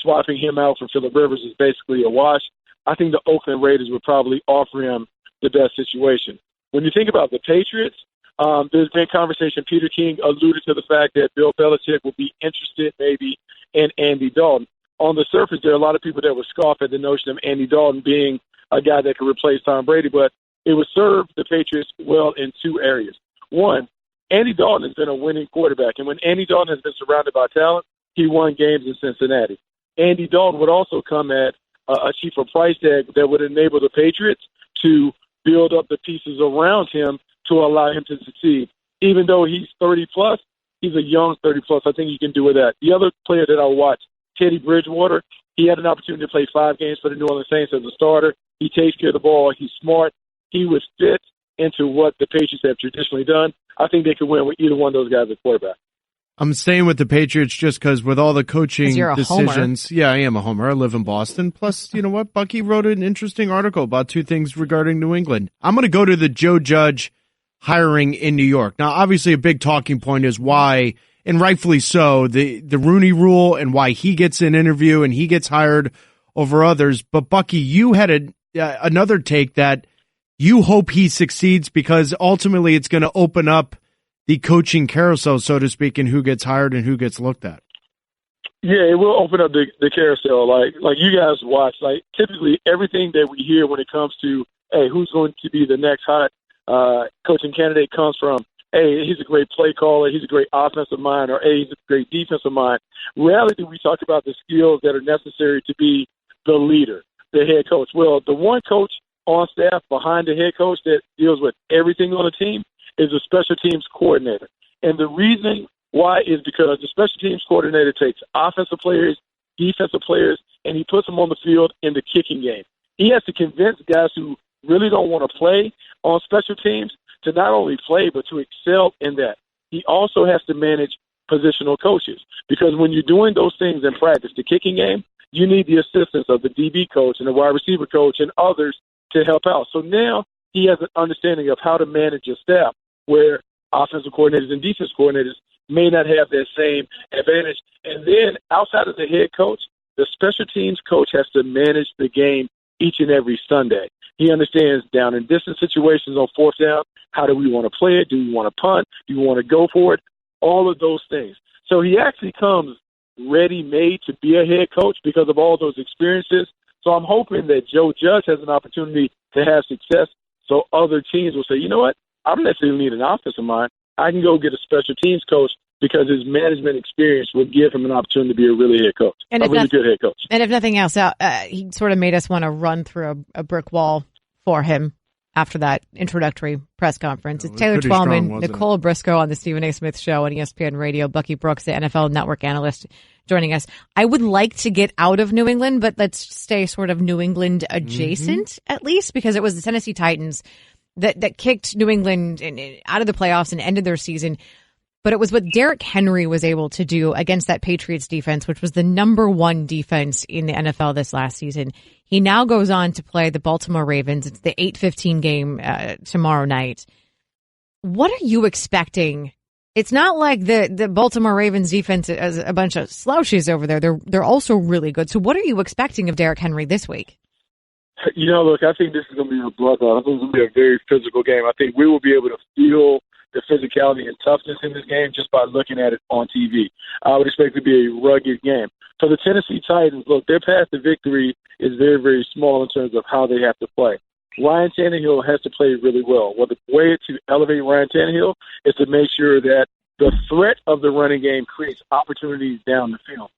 swapping him out for Phillip Rivers is basically a wash. I think the Oakland Raiders would probably offer him the best situation. When you think about the Patriots, there's been conversation. Peter King alluded to the fact that Bill Belichick would be interested maybe in Andy Dalton. On the surface, there are a lot of people that would scoff at the notion of Andy Dalton being a guy that could replace Tom Brady, but it would serve the Patriots well in two areas. One, Andy Dalton has been a winning quarterback, and when Andy Dalton has been surrounded by talent, he won games in Cincinnati. Andy Dalton would also come at a cheaper price tag that would enable the Patriots to build up the pieces around him to allow him to succeed. Even though he's 30-plus, he's a young 30-plus. I think you can do with that. The other player that I watched, Teddy Bridgewater, he had an opportunity to play 5 games for the New Orleans Saints as a starter. He takes care of the ball. He's smart. He would fit into what the Patriots have traditionally done. I think they could win with either one of those guys at quarterback. I'm staying with the Patriots just because with all the coaching decisions. Homer. Yeah, I am a homer. I live in Boston. Plus, you know what? Bucky wrote an interesting article about 2 things regarding New England. I'm going to go to the Joe Judge hiring in New York. Now, obviously, a big talking point is why, and rightfully so, the Rooney Rule and why he gets an interview and he gets hired over others. But, Bucky, you had another take that you hope he succeeds because ultimately it's going to open up the coaching carousel, so to speak, and who gets hired and who gets looked at. Yeah, it will open up the carousel. Like you guys watch, typically everything that we hear when it comes to, hey, who's going to be the next hot coaching candidate comes from, hey, he's a great play caller, he's a great offensive mind, or hey, he's a great defensive mind. Reality, we talk about the skills that are necessary to be the leader, the head coach. Well, the one coach on staff behind the head coach that deals with everything on the team is a special teams coordinator. And the reason why is because the special teams coordinator takes offensive players, defensive players, and he puts them on the field in the kicking game. He has to convince guys who really don't want to play on special teams to not only play, but to excel in that. He also has to manage positional coaches because when you're doing those things in practice, the kicking game, you need the assistance of the DB coach and the wide receiver coach and others to help out. So now he has an understanding of how to manage your staff where offensive coordinators and defense coordinators may not have that same advantage. And then outside of the head coach, the special teams coach has to manage the game each and every Sunday. He understands down and distance situations on 4th down. How do we want to play it? Do we want to punt? Do we want to go for it? All of those things. So he actually comes ready-made to be a head coach because of all those experiences. So I'm hoping that Joe Judge has an opportunity to have success so other teams will say, you know what, I don't necessarily need an offensive mind. I can go get a special teams coach because his management experience would give him an opportunity to be a really good coach, a really good head coach. And if nothing else, he sort of made us want to run through a brick wall for him after that introductory press conference. It's Taylor Twellman, Nicole Briscoe on the Stephen A. Smith Show on ESPN Radio, Bucky Brooks, the NFL Network analyst, joining us. I would like to get out of New England, but let's stay sort of New England adjacent at least, because it was the Tennessee Titans that kicked New England out of the playoffs and ended their season. But it was what Derrick Henry was able to do against that Patriots defense, which was the number 1 defense in the NFL this last season. He now goes on to play the Baltimore Ravens. It's the 8:15 game tomorrow night. What are you expecting It's not like the Baltimore Ravens defense is a bunch of slouches over there. They're also really good. So what are you expecting of Derrick Henry this week? Look, I think this is going to be a bloodbath. I think it's going to be a very physical game. I think we will be able to feel the physicality and toughness in this game just by looking at it on TV. I would expect it to be a rugged game. For the Tennessee Titans, look, their path to victory is very, very small in terms of how they have to play. Ryan Tannehill has to play really well. Well, the way to elevate Ryan Tannehill is to make sure that the threat of the running game creates opportunities down the field.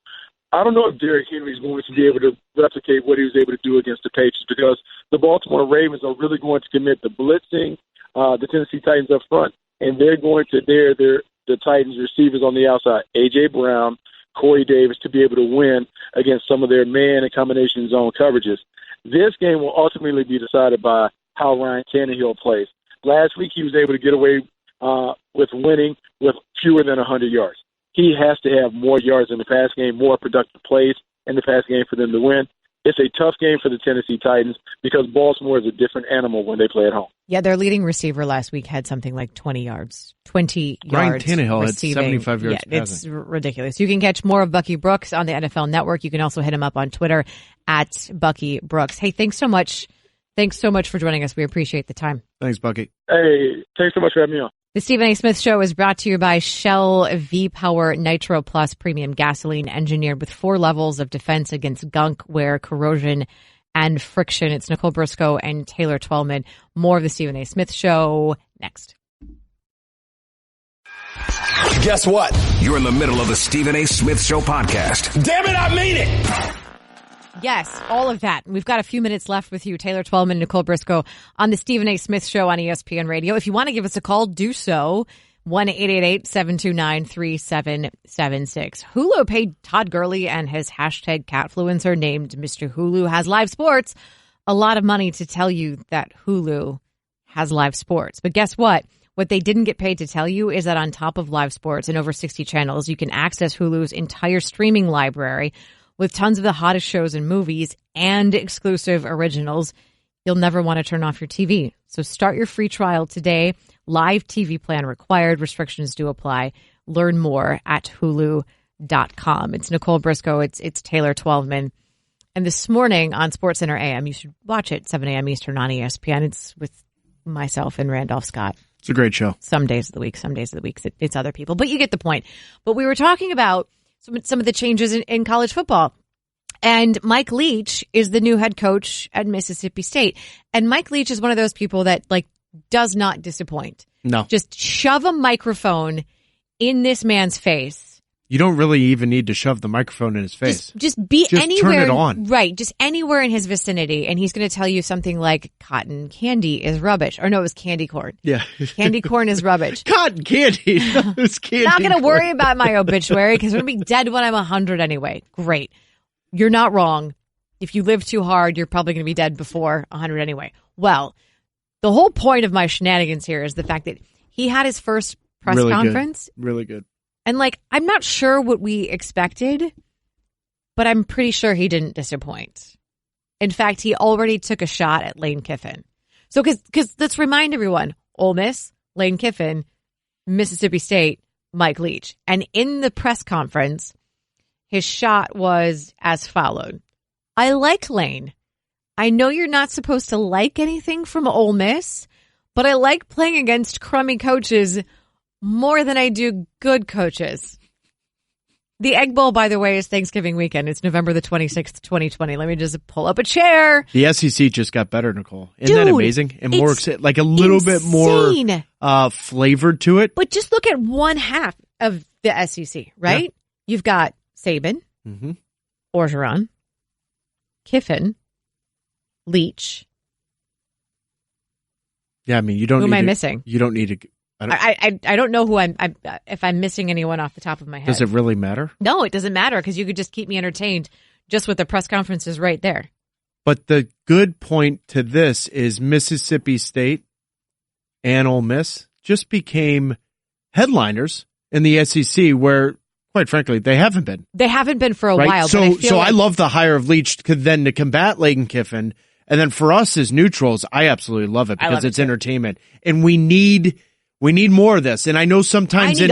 I don't know if Derrick Henry is going to be able to replicate what he was able to do against the Patriots because the Baltimore Ravens are really going to commit the blitzing the Tennessee Titans up front, and they're going to dare the Titans receivers on the outside, A.J. Brown, Corey Davis, to be able to win against some of their man and combination zone coverages. This game will ultimately be decided by how Ryan Tannehill plays. Last week he was able to get away with winning with fewer than 100 yards. He has to have more yards in the pass game, more productive plays in the pass game for them to win. It's a tough game for the Tennessee Titans because Baltimore is a different animal when they play at home. Yeah, their leading receiver last week had something like 20 yards. 20 Ryan yards Tannehill receiving. had 75 yards Yeah, it's ridiculous. You can catch more of Bucky Brooks on the NFL Network. You can also hit him up on Twitter at Bucky Brooks. Hey, thanks so much. Thanks so much for joining us. We appreciate the time. Thanks, Bucky. Hey, thanks so much for having me on. The Stephen A. Smith Show is brought to you by Shell V-Power Nitro Plus Premium Gasoline, engineered with 4 levels of defense against gunk, wear, corrosion, and friction. It's Nicole Briscoe and Taylor Twellman. More of the Stephen A. Smith Show next. Guess what? You're in the middle of the Stephen A. Smith Show podcast. Damn it, I mean it! Yes, all of that. We've got a few minutes left with you, Taylor Twellman, Nicole Briscoe, on the Stephen A. Smith Show on ESPN Radio. If you want to give us a call, do so. 1-888-729-3776. Hulu paid Todd Gurley and his hashtag catfluencer named Mr. Hulu has live sports a lot of money to tell you that Hulu has live sports. But guess what? What they didn't get paid to tell you is that on top of live sports and over 60 channels, you can access Hulu's entire streaming library with tons of the hottest shows and movies and exclusive originals. You'll never want to turn off your TV. So start your free trial today. Live TV plan required. Restrictions do apply. Learn more at hulu.com. It's Nicole Briscoe. It's Taylor Twellman. And this morning on SportsCenter AM, you should watch it, 7 a.m. Eastern on ESPN. It's with myself and Randolph Scott. It's a great show. Some days of the week, it's other people. But you get the point. But we were talking about some of the changes in college football. And Mike Leach is the new head coach at Mississippi State. And Mike Leach is one of those people that does not disappoint. No. Just shove a microphone in this man's face. You don't really even need to shove the microphone in his face. Just anywhere. Turn it on. Right. Just anywhere in his vicinity. And he's going to tell you something like cotton candy is rubbish. Or no, it was candy corn. Yeah. Candy corn is rubbish. Cotton candy. No, it's candy Not going to corn. worry about my obituary because I'm going to be dead when I'm 100 anyway. Great. You're not wrong. If you live too hard, you're probably going to be dead before 100 anyway. Well, the whole point of my shenanigans here is the fact that he had his first press conference. Really good. And I'm not sure what we expected, but I'm pretty sure he didn't disappoint. In fact, he already took a shot at Lane Kiffin. So, because let's remind everyone, Ole Miss, Lane Kiffin, Mississippi State, Mike Leach. And in the press conference, his shot was as followed. I like Lane. I know you're not supposed to like anything from Ole Miss, but I like playing against crummy coaches more than I do good coaches. The Egg Bowl, by the way, is Thanksgiving weekend. It's November the 26th, 2020. Let me just pull up a chair. The SEC just got better, Nicole. Isn't that amazing? And more exciting, a little bit more flavored to it. But just look at one half of the SEC, right? Yeah. You've got Saban, Orgeron, Kiffin, Leach. Yeah, I mean, you don't. Who am I missing? You don't need to. I don't know who if I'm missing anyone off the top of my head. Does it really matter? No, it doesn't matter because you could just keep me entertained just with the press conferences right there. But the good point to this is Mississippi State and Ole Miss just became headliners in the SEC where, quite frankly, they haven't been. They haven't been for a while. So I love the hire of Leach then to combat Lane Kiffin. And then for us as neutrals, I absolutely love it because it's entertainment. And we need We need more of this. And I know sometimes in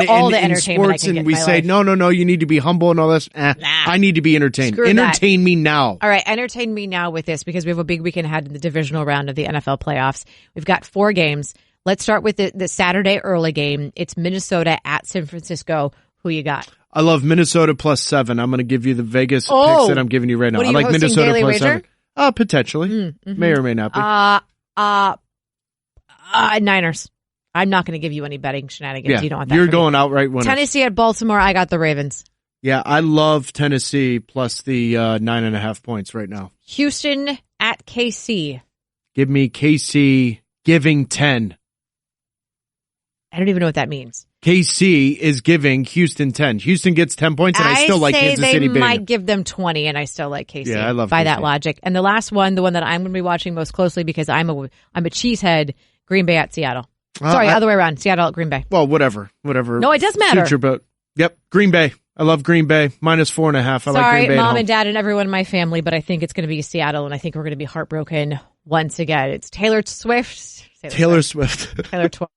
sports and we say, no, you need to be humble and all this. I need to be entertained. Entertain me now. All right, entertain me now with this because we have a big weekend ahead in the divisional round of the NFL playoffs. We've got 4 games. Let's start with the Saturday early game. It's Minnesota at San Francisco. Who you got? I love Minnesota +7. I'm going to give you the Vegas picks that I'm giving you right now. I like Minnesota +7. Potentially. May or may not be. Niners. I'm not going to give you any betting shenanigans. Yeah, you don't want that. You're going outright winners. Tennessee at Baltimore. I got the Ravens. Yeah, I love Tennessee plus the 9.5 points right now. Houston at KC. Give me KC giving 10. I don't even know what that means. KC is giving Houston 10. Houston gets 10 points, and I still like Kansas City. They might give them 20, and I still like KC. Yeah, I love by KC. That logic. And the last one, the one that I'm going to be watching most closely because I'm a cheesehead, Green Bay at Seattle. Sorry, other way around. Seattle at Green Bay. Well, whatever. No, it does matter. Future boat. Yep, Green Bay. I love Green Bay. -4.5. I like Green Bay. Sorry, Mom and Dad and everyone in my family, but I think it's going to be Seattle, and I think we're going to be heartbroken once again. It's Taylor Swift. Taylor Swift. Taylor Swift.